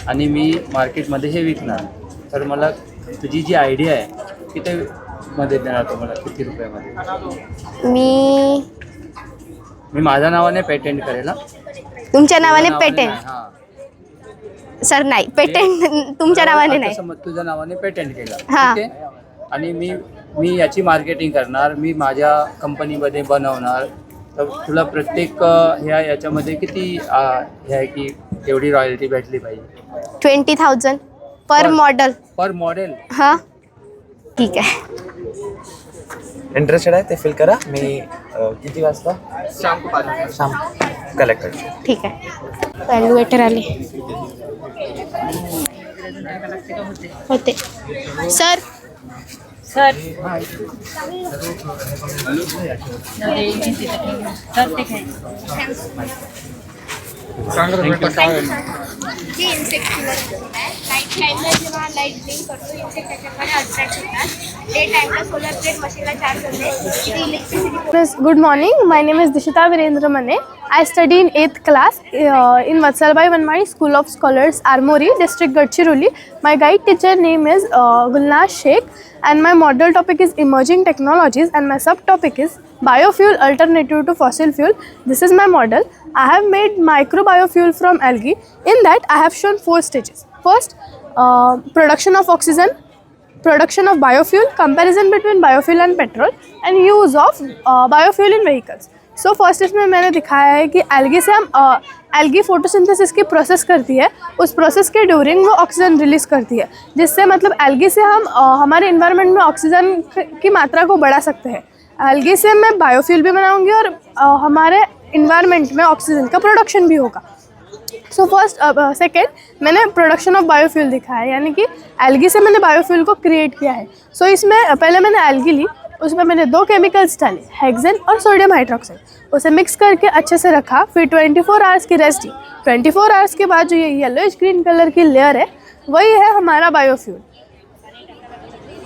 S3: आणि मी मार्केटमध्ये हे विकणार, तर मला तुझी जी आयडिया आहे किती मध्ये देणार तुम्हाला? किती रुपयामध्ये? मी माझ्या नावाने पेटेंट करेल.
S4: तुमच्या नावाने पेटेंट? सर नाही, पेटेंट तुमच्या नावाने नाही.
S3: समज तुझ्या नावाने पेटेंट केलं, ठीक आहे, आणि मी याची मार्केटिंग करणार, मी माझ्या कंपनीमध्ये बनवणार, तर तुला प्रत्येक याच्यामध्ये किती हे आहे की एवढी रॉयल्टी भेटली पाहिजे?
S4: 20,000 पर मॉडेल.
S3: पर मॉडेल?
S4: हां, ठीक आहे.
S13: इंटरेस्टेड आहे ते फिल करा. मी किती वाजता? शाम कलेक्टर.
S4: ठीक आहे. व्हॅल्युएटर आले होते. सर जी इन्सेक्ट किलर आहे, नाईट टाईमला जेव्हा लाईट ब्लिंक करतो, इन्सेक्ट त्याच्याकडे अट्रॅक्ट होतात. डे टाईमला सोलर प्लेट मशीनला चार्ज होते. इथे electricity.
S6: Good morning. My name is Dishita Virendra Mane. I study in 8th class in Vatsalbai Vanmari School of Scholars, Armory, District Gadchiroli. My guide teacher name is Gulnaz Sheikh, and my model topic is emerging technologies, and my subtopic is biofuel alternative to fossil fuel. This is my model. I have made micro biofuel from algae. In that, I have shown 4 stages. First, production of oxygen, production of biofuel, comparison between biofuel and petrol, and use of biofuel in vehicles. So first इसमें मैंने दिखाया है कि algae से हम algae photosynthesis की process करती है, उस process के during वो oxygen release करती है, जिससे मतलब एल्गी से हम हमारे इन्वायरमेंट में ऑक्सीजन की मात्रा को बढ़ा सकते हैं। एल्गी से मैं बायोफ्यूल भी बनाऊंगी और हमारे इन्वायरमेंट में ऑक्सीजन का प्रोडक्शन भी होगा। So first second Maine production of biofuel दिखाया है, यानी कि एल्गी से मैंने बायोफ्यूल को क्रिएट किया है। सो इसमें पहले मैंने एल्गी ली, उसमें मैंने 2 केमिकल्स डाले, हेक्सेन और सोडियम हाइड्रोक्साइड, उसे मिक्स करके अच्छे से रखा, फिर 24 आवर्स की रेस्ट दी। 24 आवर्स के बाद जो ये येलोइश ग्रीन कलर की लेयर है वही है हमारा बायोफ्यूल।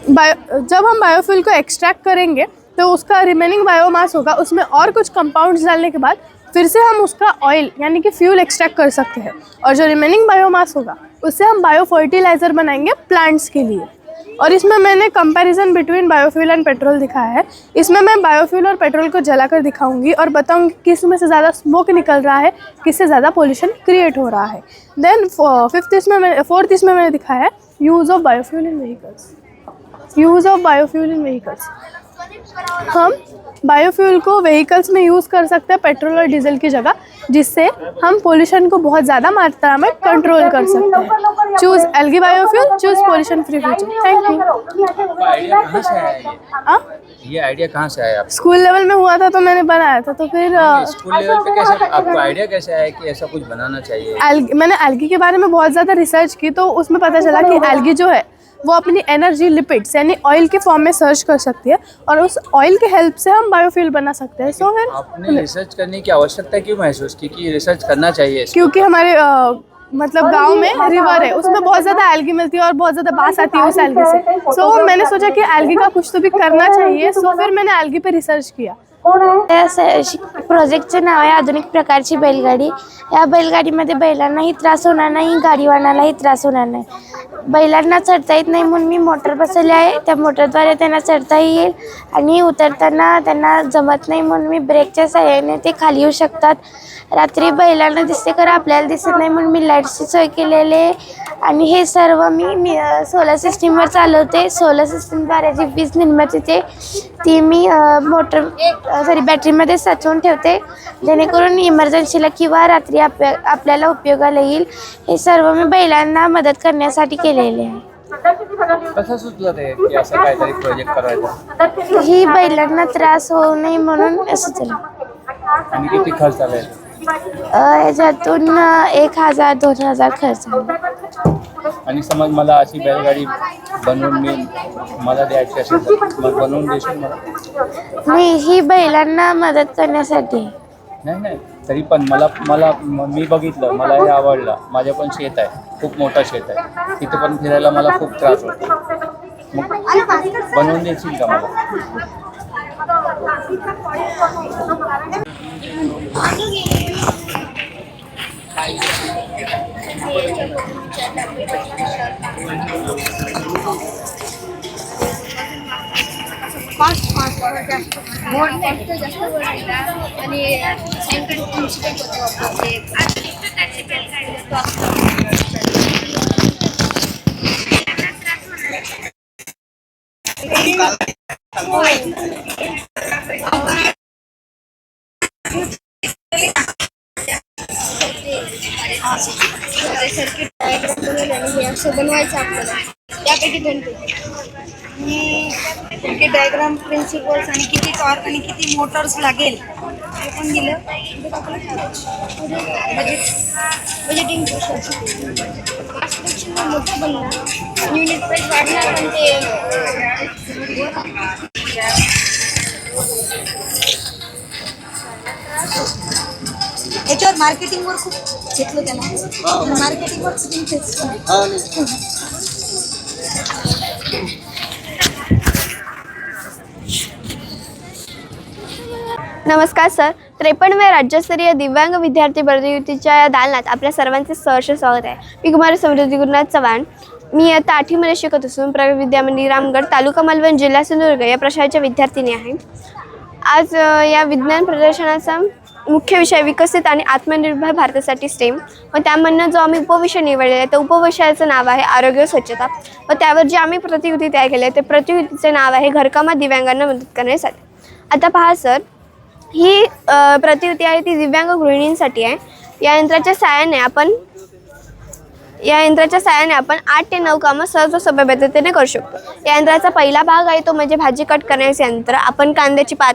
S6: जब हम बायोफ्यूल को एक्सट्रैक्ट करेंगे तो उसका रिमेनिंग बायोमास होगा, उसमें और कुछ कंपाउंड्स डालने के बाद फिर से हम उसका ऑयल यानी कि फ्यूल एक्सट्रैक्ट कर सकते हैं, और जो रिमेनिंग बायोमास होगा उससे हम बायो फर्टिलाइज़र बनाएंगे प्लांट्स के लिए। और इसमें मैंने comparison between biofuel and petrol दिखाया है। इसमें मैं बायोफ्यूल और पेट्रोल को जलाकर दिखाऊंगी और बताऊंगी किस में से ज़्यादा स्मोक निकल रहा है, किससे ज़्यादा पोल्यूशन क्रिएट हो रहा है। देन फोर्थ इसमें मैंने दिखाया है use of biofuel in vehicles. Use of biofuel in vehicles, हम बायोफ्यूल को व्हीकल्स में यूज़ कर सकते हैं पेट्रोल और डीजल की जगह, जिससे हम पोल्यूशन को बहुत ज़्यादा मात्रा में कंट्रोल कर सकते हैं। Choose algae biofuel, choose pollution free future. Thank you.
S3: Idea कहाँ से आया ये आइडिया कहाँ से आया?
S6: स्कूल लेवल में हुआ था तो मैंने बनाया था, तो फिर
S3: स्कूल लेवल पे कैसे आपको आइडिया कैसे आया कि ऐसा कुछ बनाना चाहिए?
S6: मैंने एल्गी के बारे में बहुत ज़्यादा रिसर्च की, तो उसमें पता चला कि एल्गी जो है वो अपनी एनर्जी लिपिड्स यानी ऑयल के फॉर्म में सर्च कर सकती है, और उस ऑयल के हेल्प से हम बायोफ्यूल बना सकते हैं। सो फिर
S3: आपने रिसर्च करने की आवश्यकता क्यों महसूस की कि रिसर्च करना चाहिए?
S6: क्योंकि हमारे मतलब गांव में रिवर है, उसमें बहुत ज़्यादा एल्गी मिलती है और बहुत ज़्यादा बास आती है उस एल्गी से। सो मैंने सोचा कि एल्गी का कुछ तो भी करना चाहिए, सो फिर मैंने एल्गी पे रिसर्च किया।
S12: प्रोजेक्टचं नाव आहे आधुनिक प्रकारची बैलगाडी। या बैलगाडीमध्ये बैलांनाही त्रास होणार नाही, गाडीवानालाही त्रास होणार नाही। बैलांना चढता येत नाही म्हणून मी मोटर बसवली आहे, त्या मोटरद्वारे त्यांना चढताही येईल, आणि उतरताना त्यांना जमत नाही म्हणून मी ब्रेकच्या सहाय्याने ते खाली येऊ शकतात। रात्री बैलांना दिसते खरं आपल्याला दिसत नाही म्हणून मी लाईटची सोय केलेली आहे, आणि हे सर्व मी सोलर सिस्टीमवर चालवते। सोलर सिस्टीमद्वारे जी वीज निर्मिती होते ती मी बॅटरीमध्ये साचवून ठेवते, जेणेकरून इमर्जन्सीला किंवा रात्री आपल्याला उपयोगाला येईल। हे सर्व मी बैलांना मदत करण्यासाठी केलेले आहे।
S3: कसं सुचलं ते की असं काहीतरी प्रोजेक्ट करायचा?
S12: ही बैलांना त्रास होऊ नये म्हणून असं झालं।
S3: आणि किती खर्च आला?
S12: याच्यातून 1000-2000 खर्च आला।
S3: आणि समज मला अशी बैलगाडी बनवून मला द्यायची असेल तर मग बनवून देशील मला?
S12: नाही, ही बैलांना मदत करण्यासाठी।
S3: नाही तरी पण मी बघितलं, मला हे आवडलं। माझं पण शेत आहे, खूप मोठं शेत आहे, तिथे पण फिरायला मला खूप त्रास होतो, मग बनवून देशील का मला?
S12: बनवायचं आपल्याला त्यापैकी
S7: सर्किट डायग्राम, प्रिन्सिपल्स आणि किती टॉर्क आणि किती मोटर्स लागेल हे पण दिलं। बजेटिंग मोठं बनलं, युनिट प्राईस वाढणार, पण ते याच्यावर मार्केटिंगवर खूप घेतलं त्याला, मार्केटिंगवर
S4: नमस्कार सर, 53व्या राज्यस्तरीय दिव्यांग विद्यार्थी प्रतियोगितेच्या या दालनात आपल्या सर्वांचे सहर्ष स्वागत आहे। मी कुमारी समृद्धी गुरुनाथ चव्हाण, मी इयत्ता 8वीमध्ये शिकत असून प्रगत विद्यामंदिर रामगड, तालुका मालवण, जिल्हा सिंधुदुर्ग या प्रशालेच्या विद्यार्थिनी आहे। आज या विज्ञान प्रदर्शनाचा मुख्य विषय विकसित आणि आत्मनिर्भर भारतासाठी स्टेम, व त्यामधनं जो आम्ही उपविषय निवडलेला आहे त्या उपविषयाचं नाव आहे आरोग्य स्वच्छता, व त्यावर जे आम्ही प्रतिकृती तयार केली आहे ते प्रतिकृतीचे नाव आहे घरकामात दिव्यांगांना मदत करण्यासाठी। आता पहा सर, ही प्रतिकृती आहे ती दिव्यांग गृहिणींसाठी आहे. या यंत्राच्या साहाय्याने आपण 8 ते 9 कामं सहज व सोप्या पद्धतीने करू शकतो. या यंत्राचा पहिला भाग आहे तो म्हणजे भाजी कट करण्याचे यंत्र. आपण कांद्याची पात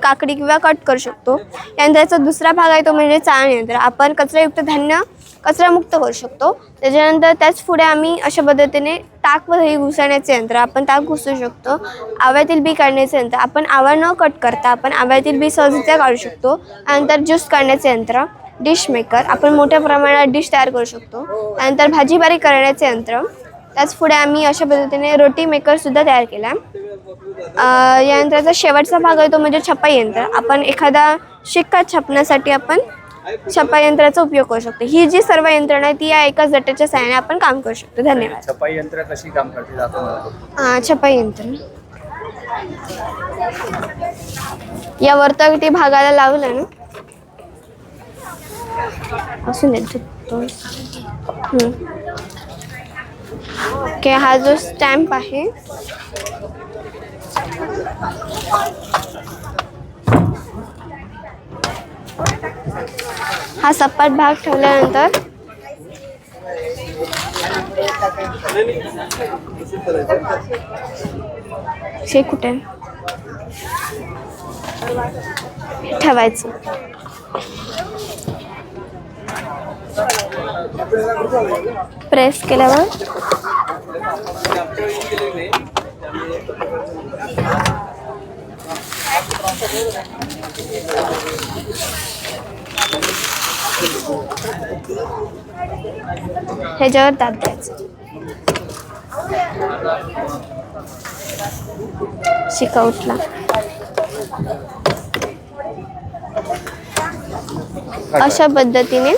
S4: काकडी किंवा कट करू शकतो. या यंत्राचा दुसरा भाग आहे तो म्हणजे चाळण यंत्र. आपण कचरायुक्त धान्य कचरामुक्त करू शकतो. त्याच्यानंतर त्याच पुढे आम्ही अशा पद्धतीने ताक व दही घुसळण्याचे यंत्र. आपण ताक घुसू शकतो. आव्यातील बी काढण्याचे यंत्र. आपण आवा न कट करता आपण आव्यातील बी सहजरित्या काढू शकतो. त्यानंतर ज्यूस काढण्याचे यंत्र. Dish maker. आपण मोठ्या प्रमाणात डिश तयार करू शकतो. त्यानंतर भाजी बारीक करण्याचे यंत्र. त्याच पुढे आम्ही अशा पद्धतीने रोटी मेकरसुद्धा तयार केला. या यंत्राचा शेवटचा भाग आहे तो म्हणजे छपाई यंत्र. आपण एखादा शिक्का छापण्यासाठी आपण छपाई यंत्राचा उपयोग करू शकतो. ही जी सर्व यंत्रणा आहे ती या एकाच जटाच्या सहाय्याने आपण काम करू शकतो. धन्यवाद.
S9: छपाई यंत्र कशी काम करते
S4: छपाई यंत्र या वरती भागाला लावलं ना असून देतो. ओके, हा जो स्टॅम्प आहे हा सपाट भाग ठेवल्यानंतर हे कुठे ठेवायचं. प्रेस केल्यावर ह्याच्यावर दाब द्यायचं. शिक्का उठला. अशा पद्धतीने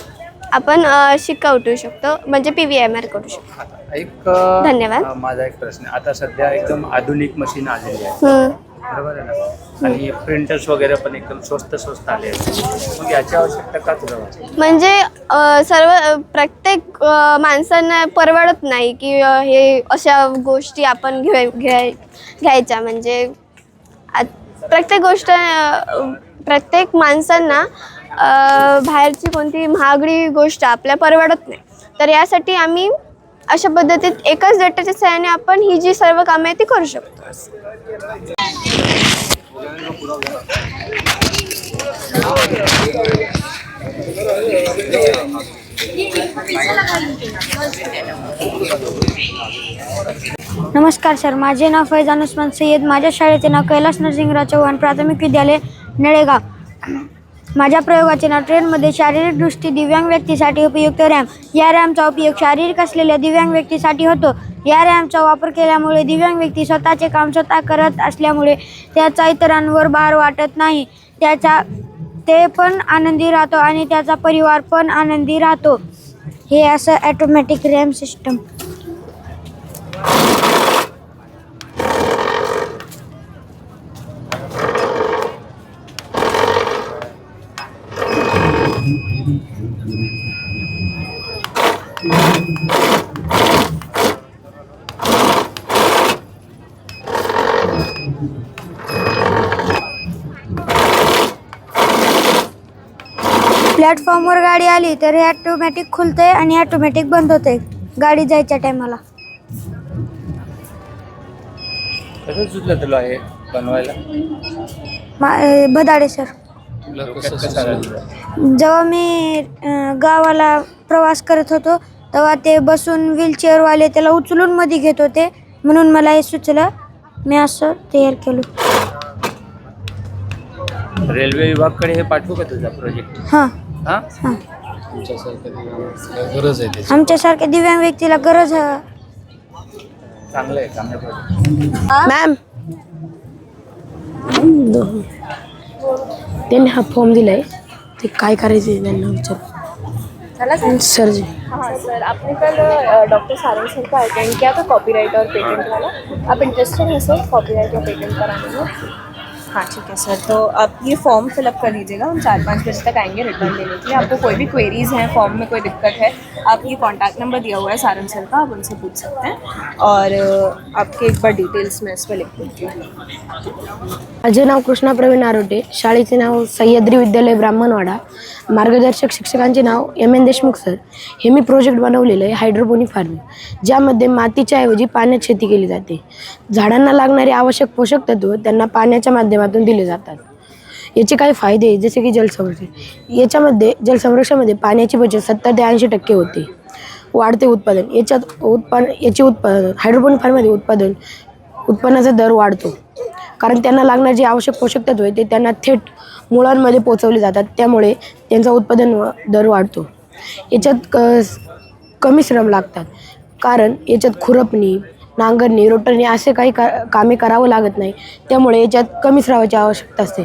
S4: आपण शिक्का उठवू शकतो म्हणजे PVMR करू शकतो. धन्यवाद.
S3: माझा एक प्रश्न. आता सध्या एकदम आधुनिक मशीन आलेली आहे, बरोबर आहे ना, आणि प्रिंटर्स वगैरे पण एकदम स्वस्त आले आहेत. मग याची आवश्यकता का तुला वाटते?
S4: म्हणजे प्रत्येक माणसांना परवडत नाही की हे अशा गोष्टी आपण घ्यायच्या. म्हणजे प्रत्येक माणसांना बाहेरची कोणती महागडी गोष्ट आपल्या परवडत नाही. तर यासाठी आम्ही अशा पद्धतीत एकाच डेटाच्या सहाय्याने आपण ही जी सर्व कामे ती करू शकतो.
S7: नमस्कार सर, माझे नाव फैजान उस्मान सय्यद. माझ्या शाळेचे नाव कैलास नरसिंगराव चव्हाण प्राथमिक विद्यालय नळेगाव. माझ्या प्रयोगाचे नाव ट्रेनमध्ये शारीरिकदृष्टी दिव्यांग व्यक्तीसाठी उपयुक्त रॅम्प. या रॅम्पचा उपयोग शारीरिक असलेल्या दिव्यांग व्यक्तीसाठी होतो. या रॅम्पचा वापर केल्यामुळे दिव्यांग व्यक्ती स्वतःचे काम स्वतः करत असल्यामुळे त्याचा इतरांवर भार वाटत नाही. ते पण आनंदी राहतो आणि त्याचा परिवार पण आनंदी राहतो. हे असं ॲटोमॅटिक रॅम्प सिस्टम. प्लॅटफॉर्मवर गाडी आली तर हे ॲटोमॅटिक खुलतंय आणि ॲटोमॅटिक बंद होतंय गाडी जायच्या टायमाला.
S3: कसं सुचलं तुला हे बनवायला?
S7: बदाडे सर. जेव्हा मी गावाला प्रवास करत होतो तेव्हा ते बसून व्हीलचेअरवाले त्याला उचलून मध्ये घेत होते म्हणून मला हे सुचलं. मी असं तयार केलं.
S3: रेल्वे विभागाकडे हे पाठवू का तुझा प्रोजेक्ट?
S7: हां.
S13: गरज आहे.
S7: आमच्यासारख्या दिव्यांग व्यक्तीला गरज आहे.
S3: चांगलं आहे, चांगलं प्रोजेक्ट.
S2: मॅम, त्यांनी हा फॉर्म दिलाय, ते काय करायचं त्यांना विचार. सर जी
S6: सर, आपने कल डॉक्टर सारंग सर का अटेंड किया था कॉपीराइट और पेटेंट वाला. आप इंटरेस्टेड हैं सर कॉपीराइट और पेटेंट कराने में?
S14: हाँ ठीक है सर, तो आप ये फॉर्म फिलअप कर लीजिएगा, हम 4-5 बजे तक आएंगे रिटर्न लेने के लिए। आपको कोई भी क्वेरीज हैं, फॉर्म में कोई दिक्कत है, आप ये कॉन्टैक्ट नंबर दिया हुआ है सारंग सर का, आप उनसे पूछ सकते हैं। और आपके एक बार डिटेल्स मैं इस पर लिख देती हूँ।
S2: माझे नाव कृष्णा प्रवीण आरोटे, शाळेचे नाव सह्याद्री विद्यालय ब्राह्मणवाडा, मार्गदर्शक शिक्षकांचे नाव एम देशमुख सर. हे मी प्रोजेक्ट बनवलेलं आहे हायड्रोपोनिक फार्मिंग, ज्यामध्ये मातीच्या ऐवजी पाण्यात शेती केली जाते. झाडांना लागणारे आवश्यक पोषक तत्व त्यांना पाण्याच्या माध्यमातून दिले जातात. याचे काही फायदे जसे की जलसंरक्षण. याच्यामध्ये जलसंरक्षणामध्ये पाण्याची बचत 70 ते 80% होते. वाढते उत्पादन. याचे उत्पादन हायड्रोपोनिक फार्ममध्ये उत्पन्नाचा दर वाढतो, कारण त्यांना लागणारे जे आवश्यक पोषक तत्व आहे ते त्यांना थेट मुळांमध्ये पोचवले जातात, त्यामुळे त्यांचा उत्पादन दर वाढतो. याच्यात कमी श्रम लागतात, कारण याच्यात खुरपणी, नांगरणी, रोटरणी असे काही कामे करावं लागत नाही, त्यामुळे याच्यात कमी श्रमाची आवश्यकता असते.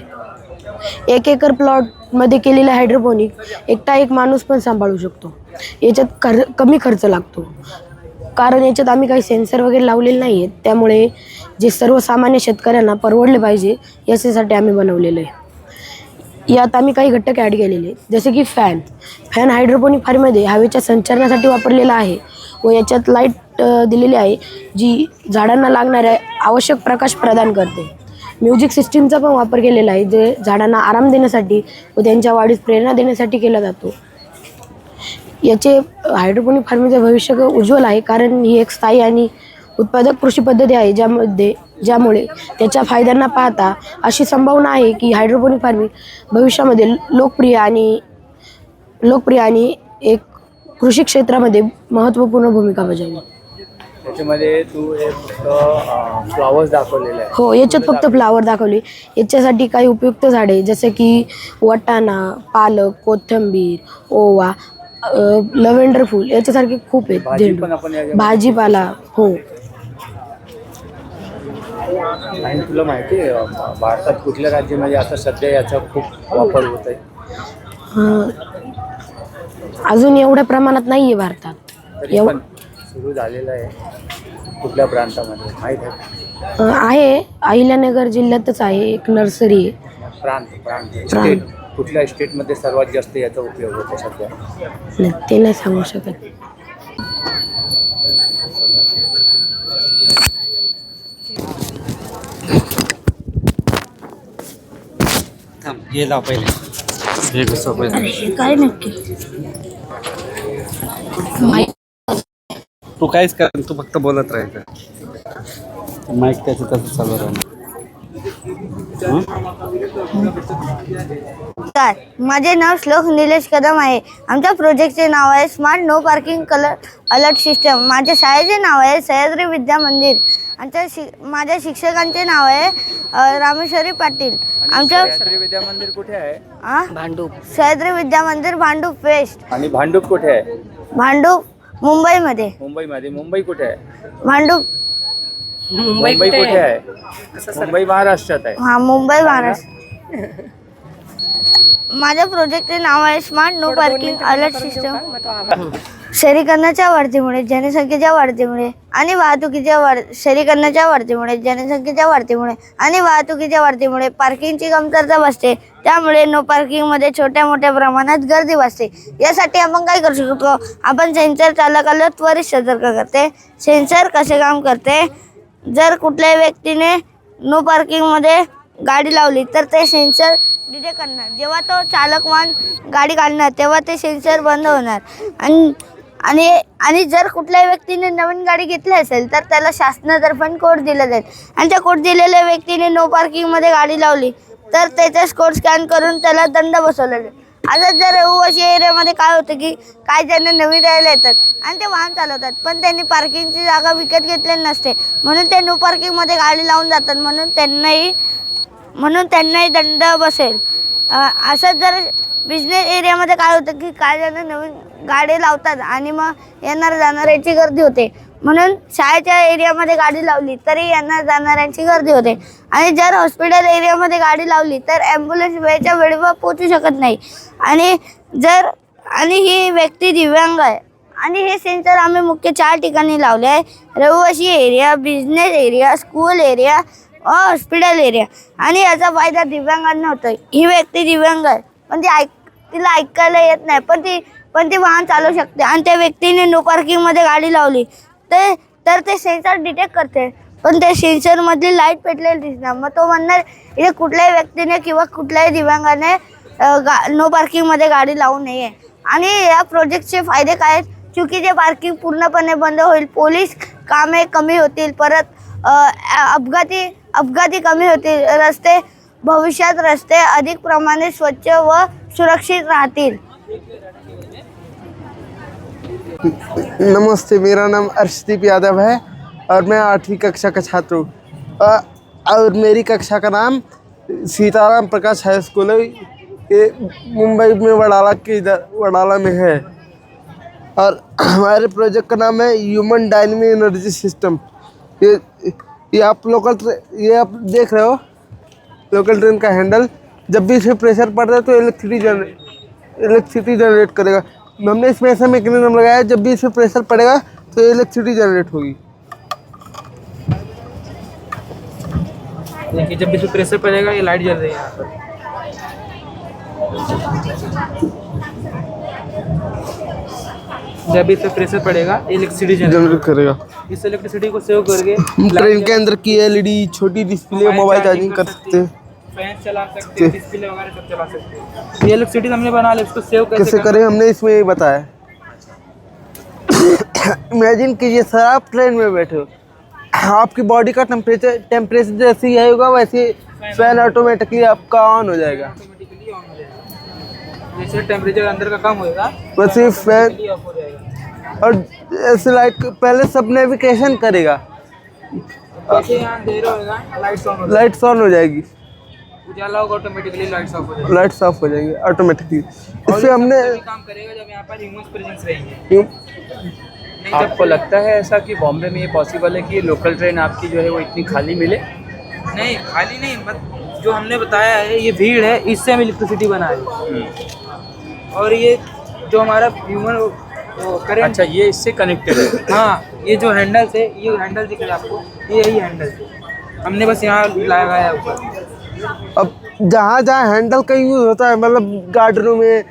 S2: 1 एकर प्लॉटमध्ये केलेलं हायड्रोपोनिक एकटा एक माणूस पण सांभाळू शकतो. याच्यात कमी खर्च लागतो, कारण याच्यात आम्ही काही सेन्सर वगैरे लावलेले नाही आहेत, त्यामुळे जे सर्वसामान्य शेतकऱ्यांना परवडले पाहिजे याच्यासाठी आम्ही बनवलेलं आहे. यात आम्ही काही घटक ॲड केलेले आहेत, जसे की फॅन हायड्रोपोनिक फार्ममध्ये हवेच्या संचारणासाठी वापरलेला आहे व याच्यात लाईट दिलेली आहे जी झाडांना लागणाऱ्या आवश्यक प्रकाश प्रदान करते. म्युझिक सिस्टीमचा पण वापर केलेला आहे, जे झाडांना आराम देण्यासाठी व त्यांच्या वाढीस प्रेरणा देण्यासाठी केला जातो. याचे हायड्रोपोनिक फार्मिंगचं भविष्य उज्ज्वल आहे, कारण ही एक स्थायी आणि उत्पादक कृषी पद्धती आहे, ज्यामुळे त्याच्या फायद्यांना पाहता अशी संभावना आहे की हायड्रोपोनिक फार्मिंग भविष्यामध्ये लोकप्रिय आणि एक कृषी क्षेत्रामध्ये महत्त्वपूर्ण भूमिका बजावेल.
S3: त्याच्यामध्ये तू हे फक्त फ्लॉवर्स दाखवलेले आहे.
S2: हो, याच्यात फक्त फ्लावर दाखवले. याच्यासाठी काही उपयुक्त झाडे जसे की वाटाणा, पालक, कोथिंबीर, ओवा, लव्हेंडर फूल याच्यासारखे खूप आहेत. भाजीपाला. हो.
S3: आणि तुला माहिती आहे भारतात कुठल्या राज्यामध्ये आता सध्या याचा खूप वापर होत आहे?
S2: अजून एवढ्या प्रमाणात नाही आहे भारतात.
S3: तरी पण सुरू झालेलं आहे. कुठल्या प्रांतामध्ये माहीत आहे?
S2: आहे, अहिल्यानगर जिल्ह्यातच आहे एक नर्सरी आहे.
S3: स्टेट कुठल्या स्टेटमध्ये सर्वात जास्त याचा उपयोग होतो सध्या?
S2: ते नाही सांगू शकत. काय नक्की
S13: तू काहीच कर, तू फक्त बोलत राहायचं. माईक त्याचं तसं चालू राहणार.
S7: माझे नाव श्लोक निलेश कदम आहे. आमच्या प्रोजेक्टचे नाव आहे smart no parking colour alert system. माझ्या शाळेचे नाव आहे सह्याद्री विद्या मंदिर. माझ्या शिक्षकांचे नाव आहे रामेश्वरी पाटील. आमच्या
S3: सह्याद्री विद्या मंदिर कुठे आहे?
S7: भांडूप. सह्याद्री विद्या मंदिर भांडूप वेस्ट.
S3: आणि भांडूप कुठे आहे?
S7: भांडूप मुंबईमध्ये.
S3: मुंबई कुठे आहे?
S7: भांडूप.
S3: मुंबई कुठे आहे? मुंबई महाराष्ट्रात आहे.
S7: हा, मुंबई महाराष्ट्र. माझ्या प्रोजेक्टचे नाव आहे smart no parking alert system. शहरीकरणाच्या वाढतीमुळे जनसंख्येच्या वाढतीमुळे आणि शहरीकरणाच्या वाढतीमुळे जनसंख्येच्या वाढतीमुळे आणि वाहतुकीच्या वाढतीमुळे पार्किंगची कमतरता भासते. त्यामुळे नो पार्किंगमध्ये छोट्या मोठ्या प्रमाणात गर्दी भासते. यासाठी आपण काय करू शकतो? आपण सेन्सर चालकाला त्वरित सतर्क करते. सेन्सर कसे काम करते? जर कुठल्याही व्यक्तीने नो पार्किंगमध्ये गाडी लावली तर ते सेन्सर डिटेक्ट करणार. जेव्हा तो चालक वाहन गाडी काढणार तेव्हा ते सेन्सर बंद होणार. आणि जर कुठल्याही व्यक्तीने नवीन गाडी घेतली असेल तर त्याला शासनातर्फे कोड दिला जाईल. आणि त्या कोड दिलेल्या व्यक्तीने नो पार्किंगमध्ये गाडी लावली तर त्याचा कोड स्कॅन करून त्याला दंड बसवला जाईल. आता जर रहिवासी एरियामध्ये काय होतं की काही जण नवीन राहायला येतात आणि ते वाहन चालवतात, पण त्यांनी पार्किंगची जागा विकत घेतलेली नसते, म्हणून ते नो पार्किंगमध्ये गाडी लावून जातात, म्हणून त्यांनाही दंड बसेल. असंच जर बिझनेस एरियामध्ये काय होतं की काही जण नवीन गाडी लावतात आणि मग येणार जाणाऱ्यांची गर्दी होते, म्हणून शाळेच्या एरियामध्ये गाडी लावली तरी येणार जाणाऱ्यांची गर्दी होते. आणि जर हॉस्पिटल एरियामध्ये गाडी लावली तर ॲम्ब्युलन्स वेळेच्या वेळेवर पोहोचू शकत नाही. आणि ही व्यक्ती दिव्यांग आहे. आणि हे सेन्सर आम्ही मुख्य 4 ठिकाणी लावले आहे: रहिवासी area, business area, school area hospital area आणि याचा फायदा दिव्यांगांना होतोय. ही व्यक्ती दिव्यांग आहे पण तिला ऐकायला येत नाही पण ती वाहन चालवू शकते आणि त्या व्यक्तीने नो पार्किंगमध्ये गाडी लावली तर ते सेन्सर डिटेक्ट करते पण त्या सेन्सरमधली लाईट पेटलेली दिसणार. मग तो म्हणणार इथे कुठल्याही व्यक्तीने किंवा कुठल्याही दिव्यांगाने नो पार्किंगमध्ये गाडी लावू नये. आणि या प्रोजेक्टचे फायदे काय आहेत? चुकीचे पार्किंग पूर्णपणे बंद होईल, पोलीस कामे कमी होतील, परत अपघाती कमी होतील, भविष्यात रस्ते अधिक प्रमाणे स्वच्छ व सुरक्षित राहतील.
S15: नमस्ते, मेरा नाम अर्शदीप यादव है और मैं 8वीं कक्षा का छात्र हूँ और मेरी कक्षा का नाम सीताराम प्रकाश हाई स्कूल है, ये मुंबई में वडाला में है. और हमारे प्रोजेक्ट का नाम है ह्यूमन डायनेमिक एनर्जी सिस्टम. ये आप देख रहे हो लोकल ट्रेन का हैंडल, जब भी इसमें प्रेशर पड़ता है तो इलेक्ट्रिसिटी जनरेट करेगा. हमने इसमें ऐसा मैकेनिज्म लगाया है, जब भी इसमें प्रेशर पड़ेगा तो इलेक्ट्रिसिटी जनरेट होगी.
S5: देखिए जब भी इसमें प्रेशर पड़ेगा ये लाइट जल रही है यहाँ पर. जब भी इसमें प्रेशर पड़ेगा इलेक्ट्रिसिटी जनरेट
S15: करेगा.
S5: इस इलेक्ट्रिसिटी को सेव करके
S15: ट्रेन के अंदर की LED छोटी डिस्प्ले, मोबाइल चार्जिंग कर सकते हैं,
S5: फैन चला सकते हैं, डिस्प्ले वगैरह सब चला सकते हैं. ये इलेक्ट्रिसिटी हमने बना ली, इसको सेव
S15: कैसे करें हमने इसमें ये बताया. इमेजिन कीजिए सर, आप ट्रेन में बैठे हो, आपकी बॉडी का टेम्परेचर जैसे ही होगा वैसे फैन ऑटोमेटिकली आपका ऑन हो जाएगा.
S5: जैसे टेम्परेचर अंदर का कम होएगा
S15: वैसे फैन
S5: ऑफ हो जाएगा.
S15: और ऐसे पहले सब नेविगेशन करेगा,
S5: जैसे यहाँ अंधेरा होगा
S15: लाइट्स ऑन हो जाएगी,
S5: उजाला होगा ऑटोमेटिकली लाइट्स ऑफ हो जाएगी.
S15: लाइट्स ऑफ हो जाएंगी ऑटोमेटिकली. इससे हमने
S5: काम करेगा जब यहाँ पर ह्यूमन प्रेजेंस रहेंगे.
S3: आपको लगता है ऐसा कि बॉम्बे में ये पॉसिबल है कि ये लोकल ट्रेन आपकी जो है वो इतनी खाली मिले?
S5: नहीं, खाली नहीं, जो हमने बताया है ये भीड़ है, इससे हम इलेक्ट्रिसिटी बना रहे हैं. और ये जो हमारा ह्यूमन करेंट,
S3: अच्छा ये इससे कनेक्टेड है.
S5: हाँ, ये जो हैंडल है, ये हैंडल दिख रहा है आपको, ये यही हैंडल हमने बस यहाँ लगाया है ऊपर.
S15: अब जहाँ हैंडल का यूज़ होता है, मतलब गाड़ियों में,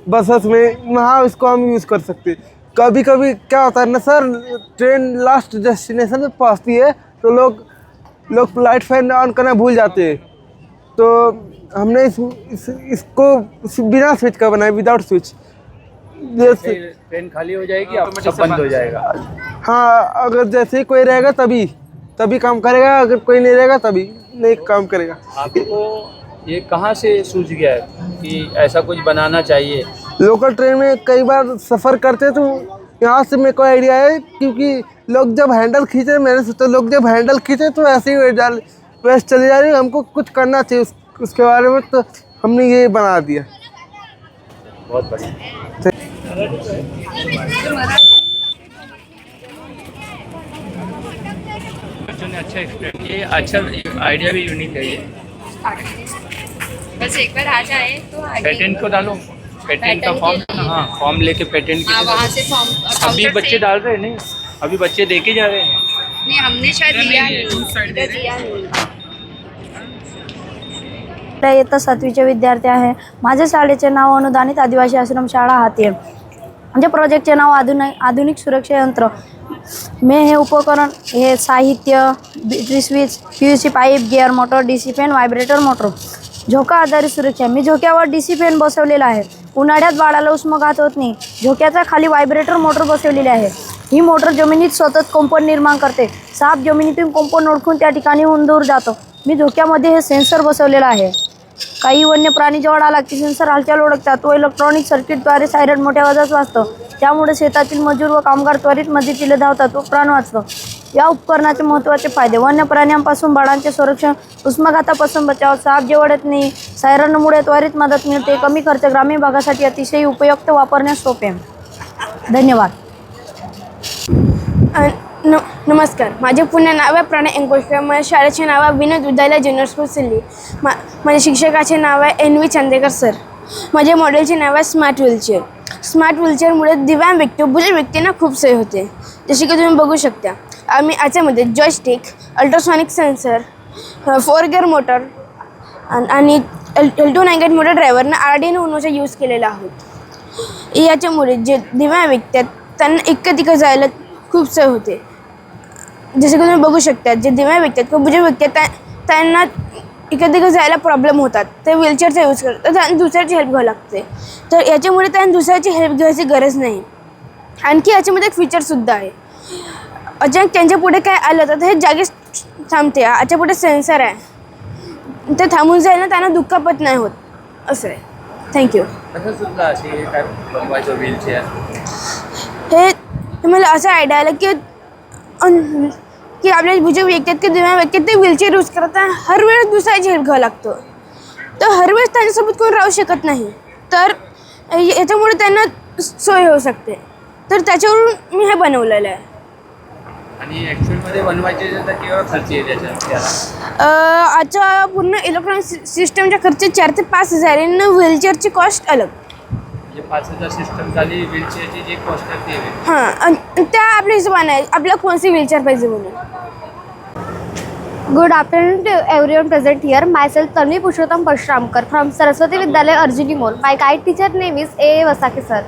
S15: बसेस में, वहाँ इसको हम यूज़ कर सकते हैं. कभी कभी क्या होता है ना सर, ट्रेन लास्ट डेस्टिनेशन में पहुँचती है तो लोग लाइट फैन ऑन करना भूल जाते हैं. तो हमने इसको बिना स्विच का बनाया, विदाउट स्विच.
S3: ट्रेन खाली हो जाएगी, सब बंद हो जाएगा.
S15: हाँ, अगर जैसे ही कोई रहेगा तभी काम करेगा, अगर कोई नहीं रहेगा तभी नहीं काम करेगा.
S3: आपको ये कहाँ से सूझ गया है कि ऐसा कुछ बनाना चाहिए?
S15: लोकल ट्रेन में कई बार सफ़र करते तो यहाँ से मेरे को आइडिया है, क्योंकि लोग जब हैंडल खींचे, मैंने सोचा लोग जब हैंडल खींचे तो ऐसे ही वैसे चली जा रही है, हमको कुछ करना चाहिए उसके बारे में, तो हमने ये बना दिया.
S3: बहुत बढ़िया. अच्छा एक्सप्लेन, ये अच्छा आइडिया भी यूनिक है. ये
S14: बस एक बार आ जाए तो
S3: पेटेंट को डालो, पेटेंट का फॉर्म. हाँ, फॉर्म लेके पेटेंट की
S14: वहाँ से फॉर्म
S3: अभी बच्चे डाल रहे हैं. नहीं, अभी बच्चे दे के जा रहे हैं.
S14: नहीं, हमने शायद दिया नहीं.
S7: इयत्ता 7वीचे विद्यार्थी आहे. माझ्या शाळेचे नाव अनुदानित आदिवासी आश्रम शाळा हाती आहे. म्हणजे प्रोजेक्टचे नाव आधुनिक सुरक्षा यंत्र. हे उपकरण हे साहित्य, switch, PVC pipe, gear motor, DC fan, vibrator motor, झोका आधारित सुरक्षा. मी झोक्यावर DC फॅन बसवलेला आहे. उन्हाळ्यात बाळाला उष्माघात होत नाही. झोक्याच्या खाली व्हायब्रेटर मोटर बसवलेली आहे. ही मोटर जमिनीत सतत कंपन निर्माण करते. साप जमिनीतून कंपन ओळखून त्या ठिकाणी दूर जातो. मी झोक्यामध्ये हे सेन्सर बसवलेला आहे. काही वन्य प्राणी जवळ आला की सेन्सर हालचाल ओळखतात व इलेक्ट्रॉनिक सर्किटद्वारे सायरन मोठ्या आवाजात वाजतं. त्यामुळे शेतातील मजूर व कामगार त्वरित मदतीला धावतात व प्राण वाचतो. या उपकरणाचे महत्त्वाचे फायदे: वन्य प्राण्यांपासून बाळांचे संरक्षण, उष्माघातापासून बचाव, साप जवळत नाही, सायरनमुळे त्वरित मदत मिळते, कमी खर्च, ग्रामीण भागासाठी अतिशय उपयुक्त, वापरण्यास सोपे. धन्यवाद.
S6: नमस्कार, माझे पुणे नाव आहे प्रणय अंकुशकर. माझ्या शाळेचे नाव आहे विनोद विद्यालय ज्युनियर स्कूल सिल्ली. माझ्या शिक्षकाचे नाव आहे NV चंदेकर सर. माझ्या मॉडेलचे नाव आहे स्मार्ट व्हीलचेअर. स्मार्ट व्हीलचेअरमुळे दिव्यांग व्यक्ती, बुजुर्ग व्यक्तींना खूप सोय होते. जसे की तुम्ही बघू शकता, आम्ही याच्यामध्ये joystick, ultrasonic sensor,
S2: 4 gear motor आणि L298 मोटर ड्रायव्हरनं Arduino Unoचा यूज केलेला आहोत. याच्यामुळे जे दिव्यांग व्यक्ती आहेत त्यांना इतकं तिकडं जायला खूप सोय होते. जसं की तुम्ही बघू शकता, जे दिव्यांग व्यक्ती आहेत किंवा बुजुर्ग व्यक्ती आहेत त्यांना इकडे तिकडे जायला प्रॉब्लेम होतात, ते व्हीलचेअरचा यूज करतात, तर त्यांना दुसऱ्याची हेल्प घ्यावी लागते. तर याच्यामुळे त्यांना दुसऱ्याची हेल्प घ्यायची गरज नाही. आणखी याच्यामध्ये एक फीचरसुद्धा आहे, अचानक त्यांच्या पुढे काय आलं तर हे जागीच थांबते. याच्या पुढे सेन्सर आहे, ते थांबून जाईल ना, त्यांना दुखापत नाही होत. असं आहे. थँक्यू.
S3: कसं सुद्धा असे काय बनवायचं व्हीलचेअर?
S2: हे मला असं आयडिया आलं की आपल्या बुजुर्ग व्यक्ती आहेत की दिव्यांग व्यक्ती ते व्हीलचेअर यूज करताना हर वेळेस दुसऱ्याची हेल्प घ्यावं लागतं, तर हर वेळेस त्यांच्यासोबत कोण राहू शकत नाही. तर याच्यामुळे त्यांना सोय होऊ शकते. तर त्याच्यावरून मी हे बनवलेलं आहे.
S3: आणि ॲक्च्युअलमध्ये बनवायचे तर केवळ खर्च येईल त्याच्या?
S2: आजच्या पूर्ण इलेक्ट्रॉनिक सिस्टमच्या खर्च 4 ते 5 हजार आहे. व्हीलचेअरची कॉस्ट अलग.
S3: म्हणजे 5,000 सिस्टम झाली, व्हीलचेअरची जी कॉस्ट आहे ती वेगळी.
S2: हां, त्या आपल्या हिशोबाने आहे, आपल्याला कोणती व्हीलचेअर पाहिजे म्हणून.
S7: Good afternoon to everyone present here. Myself Tanvi Purushottam Parashuramkar from Saraswati Vidyalaya Arjuni Mall. My guide teacher name is A. Vasake sir.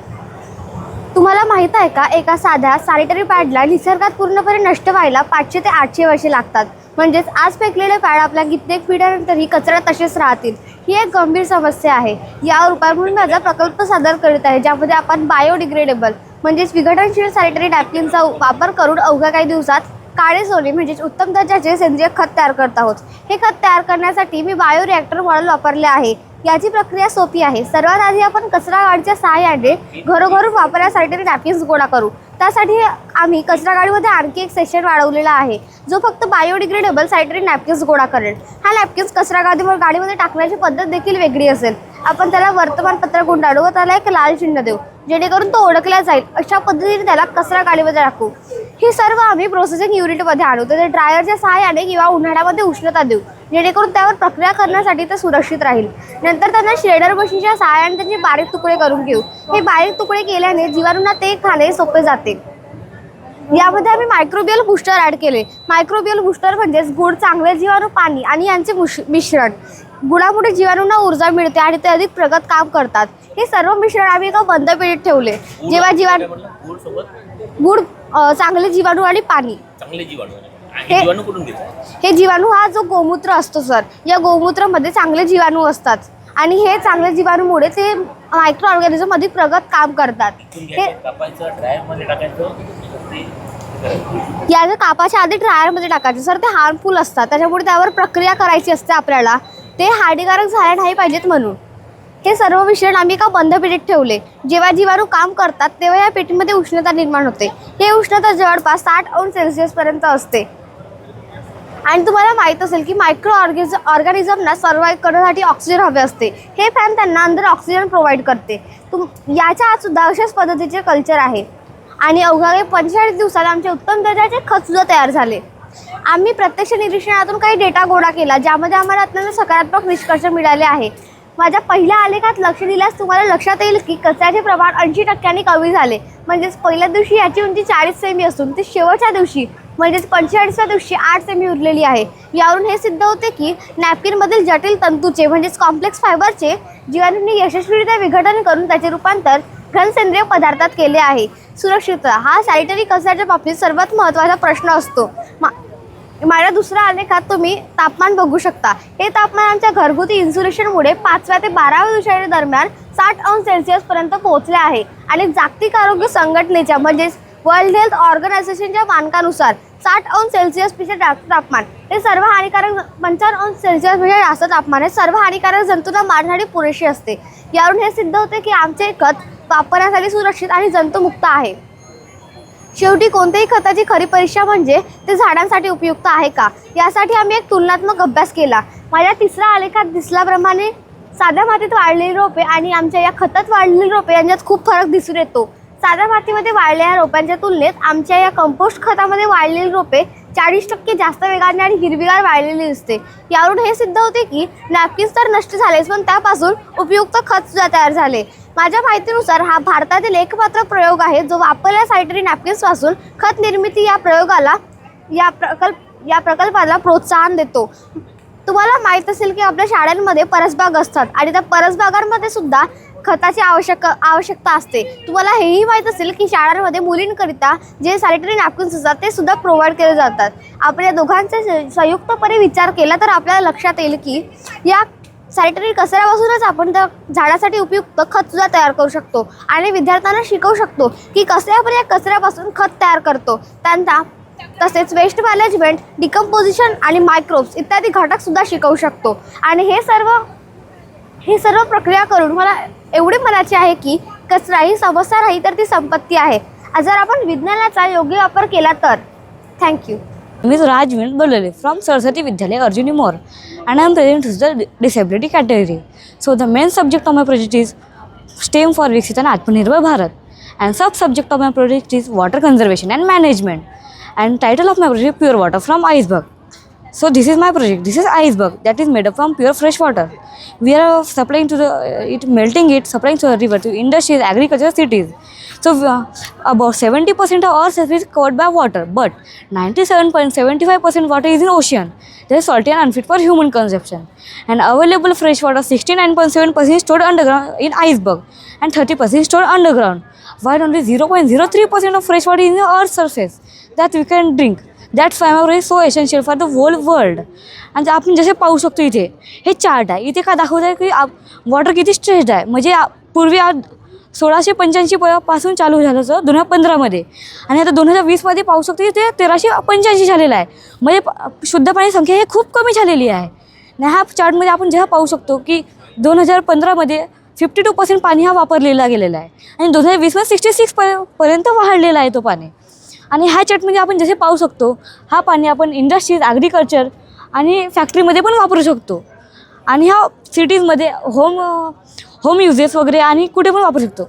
S7: तुम्हाला माहीत आहे का, एका साध्या सॅनिटरी पॅडला निसर्गात पूर्णपणे नष्ट व्हायला 500 ते 800 वर्षे लागतात. म्हणजेच आज फेकलेले पॅड आपल्या कित्येक पिढ्यानंतरही कचऱ्यात तसेच राहतील. ही एक गंभीर समस्या आहे. यावर उपाय म्हणून माझा प्रकल्प सादर करीत आहे, ज्यामध्ये आपण बायोडिग्रेडेबल म्हणजेच विघटनशील सॅनिटरी नॅपकिनचा वापर करून अवघ्या काही दिवसात काळे सोने म्हणजेच उत्तम दर्जाचे सेंद्रिय खत तयार करत आहोत. हे खत तयार करण्यासाठी मी बायोरिॲक्टर मॉडेल वापरले आहे. याची प्रक्रिया सोपी आहे. सर्वात आधी आपण कचरा गाडीच्या सहाय्याने घरोघरून वापरण्यासाठी नॅपकिन्स गोळा करू. त्यासाठी आम्ही कचरा गाडीमध्ये आणखी एक सेक्शन वाढवलेला आहे, जो फक्त बायोडिग्रेडेबल सॅनिटरी नॅपकिन्स गोळा करेल. हा नॅपकिन्स कचरा गाडीमध्ये टाकण्याची पद्धत देखील वेगळी असेल. आपण त्याला वर्तमानपत्र गुंडाळू व त्याला एक लाल चिन्ह देऊ, जेणेकरून तो ओळखला जाईल. अशा पद्धतीने त्याला कचरा गाडीमध्ये टाकू. हे सर्व आम्ही प्रोसेसिंग युनिटमध्ये आणू, ते ड्रायरच्या सहाय्याने किंवा उन्हाळ्यामध्ये उष्णता देऊ, जेणेकरून त्यावर प्रक्रिया करण्यासाठी ते सुरक्षित राहील. नंतर त्यांना श्रेडर मशीनच्या सहाय्याने त्याचे बारीक तुकडे करून घेऊ. हे बारीक तुकडे केल्याने जीवाणूंना ते खाणे सोपे जाते. यामध्ये आम्ही मायक्रोबियल बूस्टर ॲड केले. मायक्रोबियल बूस्टर म्हणजेच गुड, चांगले जीवाणू, पाणी आणि यांचे मिश्रण. गुळामुळे जीवाणूंना ऊर्जा मिळते आणि ते अधिक प्रगत काम करतात. हे सर्व मिश्रण आम्ही एका बंद पेटीत ठेवले. जेव्हा गुड, चांगले जीवाणू आणि पाणी. हे जीवाणू हा जो गोमूत्र असतो सर, या गोमूत्रामध्ये चांगले जीवाणू असतात आणि हे चांगले जीवाणूमुळे ते मायक्रो ऑर्गॅनिझम अधिक प्रगत काम करतात. हे याचं कापाच्या आधी ड्रायरमध्ये टाकायचे सर, ते हार्मफुल असतात, त्याच्यामुळे त्यावर प्रक्रिया करायची असते आपल्याला, ते हानिकारक झाले नाही पाहिजेत म्हणून. हे सर्व मिश्रण आम्ही एका बंद पेटीत ठेवले. जेव्हा जीवाणू काम करतात तेव्हा या पेटीमध्ये उष्णता निर्माण होते. हे उष्णता जवळपास 60 अंश सेल्सिअसपर्यंत असते. आणि तुम्हाला माहीत असेल की मायक्रो ऑर्गॅनिझमना सर्वाइव्ह करण्यासाठी ऑक्सिजन हवे असते. हे फॅन त्यांना अंदर ऑक्सिजन प्रोव्हाइड करते. याच्या आत सुद्धा अशाच पद्धतीचे कल्चर आहे. आणि अवघ्या 45 दिवसात आमचे उत्तम दर्जाचे खतसुद्धा तयार झाले. आम्ही प्रत्यक्ष निरीक्षणातून काही डेटा गोळा केला, ज्यामध्ये आम्हाला अत्यंत सकारात्मक निष्कर्ष मिळाले आहे. माझ्या पहिल्या आलेखात लक्ष दिल्यास तुम्हाला लक्षात येईल की कचऱ्याचे प्रमाण 80% कमी झाले. म्हणजेच पहिल्या दिवशी याची उंची 40 सेमी असून ते शेवटच्या दिवशी म्हणजेच 45व्या दिवशी 8 सेमी उरलेली आहे. यावरून हे सिद्ध होते की नॅपकिनमधील जटिल तंतूचे म्हणजेच कॉम्प्लेक्स फायबरचे जीवाणूंनी यशस्वीरित्या विघटन करून त्याचे रूपांतर घनसेंद्रिय पदार्थात केले आहे. सुरक्षितता हा सॅनिटरी कचऱ्याच्या बाबतीत सर्वात महत्त्वाचा प्रश्न असतो. माझ्या दुसऱ्या आलेखात तुम्ही तापमान बघू शकता. हे तापमान आमच्या घरगुती इन्सुलेशनमुळे 5व्या ते 12व्या दिवसाच्या दरम्यान 60 अंश सेल्सिअसपर्यंत पोहोचले आहे. आणि जागतिक आरोग्य संघटनेच्या म्हणजेच वर्ल्ड हेल्थ ऑर्गनायझेशनच्या मानकानुसार 60 अंश सेल्सिअसपेक्षा जास्त तापमान हे सर्व हानिकारक 55 अंश सेल्सिअसपेक्षा जास्त तापमान हे सर्व हानिकारक जंतूंना मारण्यासाठी पुरेसे असते. यावरून हे सिद्ध होते की आमचे खत वापरण्यासाठी सुरक्षित आणि जंतुमुक्त आहे. शेवटी कोणत्याही खताची खरी परीक्षा म्हणजे ते झाडांसाठी उपयुक्त आहे का, यासाठी आम्ही एक तुलनात्मक अभ्यास केला. माझ्या तिसऱ्या आलेखात दिसल्याप्रमाणे साध्या मातीत वाढलेली रोपे आणि आमच्या या खतात वाढलेली रोपे यांच्यात खूप फरक दिसून येतो. साध्या मातीमध्ये वाढलेल्या रोपांच्या तुलनेत आमच्या या कंपोस्ट खतामध्ये वाढलेली रोपे 40% जास्त वेगाने आणि हिरवीगार वाढलेली दिसते. यावरून हे सिद्ध होते की नॅपकिन्स तर नष्ट झालेच, पण त्यापासून उपयुक्त खतसुद्धा तयार झाले. माझ्या माहितीनुसार हा भारतातील एकमात्र प्रयोग आहे जो वापरलेल्या सॅनिटरी नॅपकिन्सपासून खत निर्मिती या प्रयोगाला या प्रकल्पाला प्रोत्साहन देतो. तुम्हाला माहीत असेल की आपल्या शाळांमध्ये परसबाग असतात आणि त्या परसबागांमध्ये सुद्धा खताची आवश्यकता असते. तुम्हाला हेही माहीत असेल की शाळांमध्ये मुलींकरिता जे सॅनिटरी नॅपकिन्स असतात ते सुद्धा प्रोव्हाइड केले जातात. आपण या दोघांचा संयुक्तपणे विचार केला तर आपल्याला लक्षात येईल की या सॅनिटरी कचऱ्यापासूनच आपण त्या झाडासाठी उपयुक्त खतसुद्धा तयार करू शकतो आणि विद्यार्थ्यांना शिकवू शकतो की कसे आपण या कचऱ्यापासून खत तयार करतो. त्यांना तसेच वेस्ट मॅनेजमेंट, डिकम्पोजिशन आणि मायक्रोब्स इत्यादी घटकसुद्धा शिकवू शकतो. आणि हे सर्व प्रक्रिया करून मला एवढे म्हणायचे आहे की कचरा ही समस्या नाही तर ती संपत्ती आहे. जर आपण विज्ञानाचा योग्य वापर केला तर. थँक्यू.
S16: मी राजवीर बोलले फ्रॉम सरस्वती विद्यालय अर्जुनी मोर and I am present to the disability category. So the main subject of my project is STEM for Viksit and Atmanirbhar Bharat, and sub-subject of my project is water conservation and management, and title of my project pure water from iceberg. So this is my project. This is iceberg that is made up from pure fresh water. We are supplying to melting it, supplying to the river, to industries, agriculture, cities. So about 70% of our surface is covered by water, but 97.75% water is in ocean. That is salty and unfit for human consumption. And available fresh water 69.7% stored underground in iceberg, and 30% stored underground. While only 0.03% of fresh water is in the earth's surface that we can drink. That's why my is so essential for the whole world. आणि आपण जसे पाहू शकतो इथे हे chart आहे. इथे काय दाखवत आहे की वॉटर किती स्ट्रेस्ड आहे. म्हणजे पूर्वी 1685 पासून चालू झालं होतं 2015मध्ये, आणि आता 2020मध्ये पाहू शकतो की ते 1385 झालेलं आहे. म्हणजे शुद्ध पाणी संख्या हे खूप कमी झालेली आहे. आणि ह्या चार्टमध्ये आपण जेव्हा पाहू शकतो की 2015मध्ये 52% पाणी हा वापरलेला गेलेला आहे आणि 2020मध्ये 66% वाढलेला आहे तो पाणी. आणि ह्या चार्टमध्ये आपण जसे पाहू शकतो हा पाणी आपण इंडस्ट्रीज, ॲग्रिकल्चर आणि फॅक्टरीमध्ये पण वापरू शकतो. आणि ह्या सिटीजमध्ये होम युजेस वगैरे आणि कुठे पण वापरू शकतो.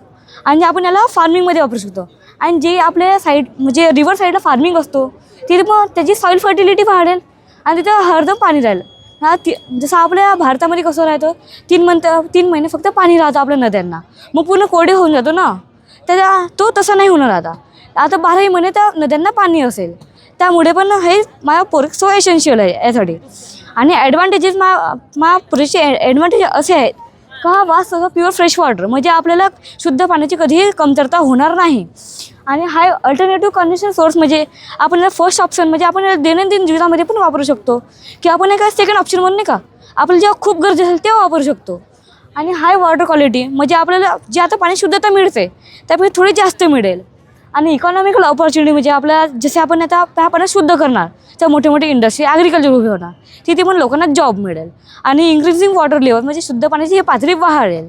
S16: आणि आपण याला फार्मिंगमध्ये वापरू शकतो. आणि जे आपल्या साईड म्हणजे रिव्हर साईडला फार्मिंग असतो तिथे मग त्याची सॉईल फर्टिलिटी वाढेल आणि तिथं हरदम पाणी राहील. जसं आपल्या भारतामध्ये कसं राहतं 3 महिने फक्त पाणी राहतं आपल्या नद्यांना, मग पूर्ण कोरडे होऊन जातो ना. तो तसा नाही होणार आता 12ही महिने त्या नद्यांना पाणी असेल. त्यामुळे पण हे माझ्या प्रोजेक्ट सो एसेन्शियल आहे यासाठी. आणि ॲडव्हान्टेजेस माझ्या प्रोजेक्टचे ॲडव्हान्टेज असे आहेत का हा सगळं प्युअर फ्रेश वॉटर, म्हणजे आपल्याला शुद्ध पाण्याची कधीही कमतरता होणार नाही. आणि हा अल्टरनेटिव्ह कंडिशन सोर्स म्हणजे आपण फर्स्ट ऑप्शन म्हणजे आपण दैनंदिन जीवनामध्ये पण वापरू शकतो की आपण एका सेकंड ऑप्शन म्हणून नाही का आपल्याला जेव्हा खूप गरज असेल तेव्हा वापरू शकतो. आणि हाय वॉटर क्वालिटी म्हणजे आपल्याला जे आता पाणी शुद्धता मिळते त्यापेक्षा थोडी जास्त मिळेल. आणि इकॉनॉमिकल ऑपॉर्च्युनिटी म्हणजे आपल्याला जसे आपण आता त्या पाण्यात शुद्ध करणार त्या मोठे मोठे इंडस्ट्री, ॲग्रिकल्चर उभी होणार, तिथे पण लोकांना जॉब मिळेल. आणि इन्क्रीजिंग वॉटर लेवल म्हणजे शुद्ध पाण्याची हे पातळी वाढेल.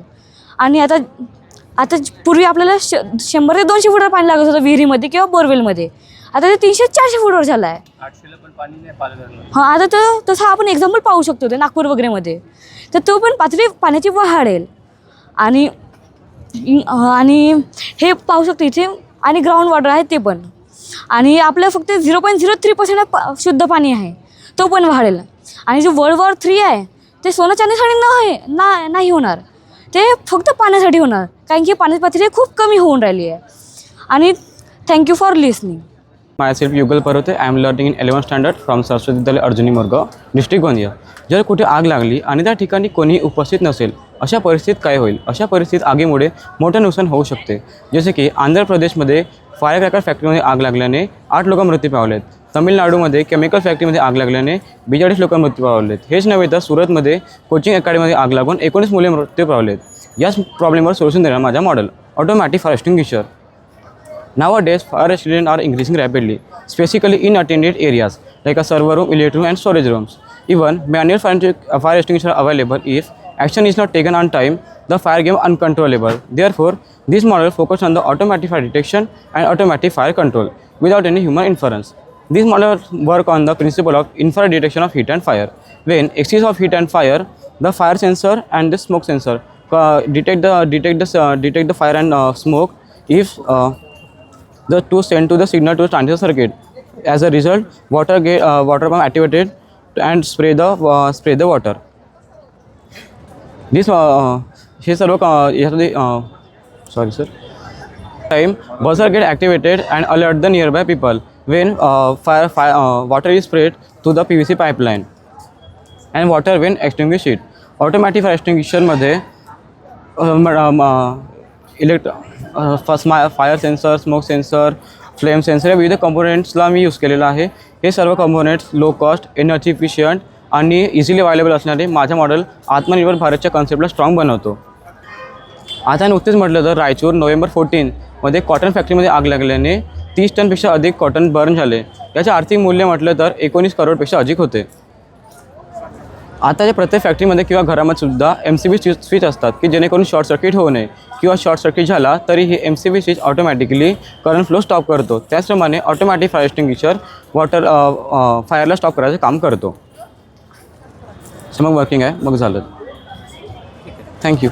S16: आणि आता पूर्वी आपल्याला 100 ते 200 फुटावर पाणी लागत होतं विहिरीमध्ये किंवा बोरवेलमध्ये, आता ते 300-400 फुटावर झालं आहे. हां, आता तसं आपण एक्झाम्पल पाहू शकतो ते नागपूर वगैरेमध्ये, तर तो पण पातळी पाण्याची वाढेल. आणि हे पाहू शकतो इथे. आणि ग्राउंड वॉटर आहे ते पण. आणि आपलं फक्त 0.03% शुद्ध पाणी आहे तो पण वाढेल. आणि जो वर्ल्ड वॉर 3 आहे ते सोनं चांदीसाठी नाही होणार, ते फक्त पाण्यासाठी होणार, कारण की पाण्याची पातळी खूप कमी होऊन राहिली आहे. आणि थँक्यू फॉर लिसनिंग.
S17: Myself युगल पर्वते. I am learning in 11th standard from Saraswati विद्यालय अर्जुनी मोरगाव, डिस्ट्रिक्ट गोंदिया. जर कुठे आग लागली आणि त्या ठिकाणी कोणीही उपस्थित नसेल अशा परिस्थितीत काय होईल? अशा परिस्थितीत आगीमुळे मोठे नुकसान होऊ शकते. जसे की आंध्र प्रदेशमध्ये फायर क्रॅकर फॅक्टरीमध्ये आग लागल्याने 8 लोक मृत्यू पावलेत. तमिळनाडूमध्ये केमिकल फॅक्टरीमध्ये आग लागल्याने 42 लोक मृत्यू पावलेत. हेच नव्हे तर सुरतमध्ये कोचिंग अकॅडमीमध्ये आग लागून 19 मुले मृत्यू पावलेत. याच प्रॉब्लेमवर सोल्युशन देणार माझा model automatic fire extinguisher. Nowadays, fire accidents are increasing rapidly, especially in unattended areas like a server room, electric room, and storage rooms. Even manual fire extinguishers are available. If action is not taken on time, the fire becomes uncontrollable. Therefore, this model focuses on the automatic fire detection and automatic fire control without any human interference. These models work on the principle of infrared detection of heat and fire. When excess of heat and fire, the fire sensor and the smoke sensor detect the fire and smoke. If the two send to the signal to the transfer circuit. As a result, water pump activated and spray the water. This हे सर्व sorry sir. Time buzzer get activated and alert the nearby people. When water is sprayed to the PVC pipeline. And water when extinguish it. Automatic fire extinguisherमध्ये fire sensor, smoke sensor, flame sensor या विविध कंपोनेंट्सला मी use केलेलं आहे. हे सर्व components low cost, energy efficient आणि इझिली अवेलेबल असणारे माझा मॉडेल आत्मनिर्भर भारतच्या कॉन्सेप्टला स्ट्रॉंग बनवतो. आता नुकतेच म्हटलं तर रायचूर नोव्हेंबर 14मध्ये कॉटन फॅक्टरीमध्ये आग लागल्याने 30 टनपेक्षा अधिक कॉटन बर्न झाले. याचे आर्थिक मूल्य म्हटलं तर 19 करोडपेक्षा अधिक होते. आताच्या प्रत्येक फॅक्टरीमध्ये किंवा घरामध्ये सुद्धा MCB स्विच असतात की जेणेकरून शॉर्ट सर्किट होऊ नये किंवा शॉर्ट सर्किट झाला तरी हे MCB switch automatically current flow stop करतो. त्याचप्रमाणे ऑटोमॅटिक फायर एक्सटिंग्विशर फायरला स्टॉप करायचं काम करतो. मग वर्किंग आहे, मग झालं. थँक्यू.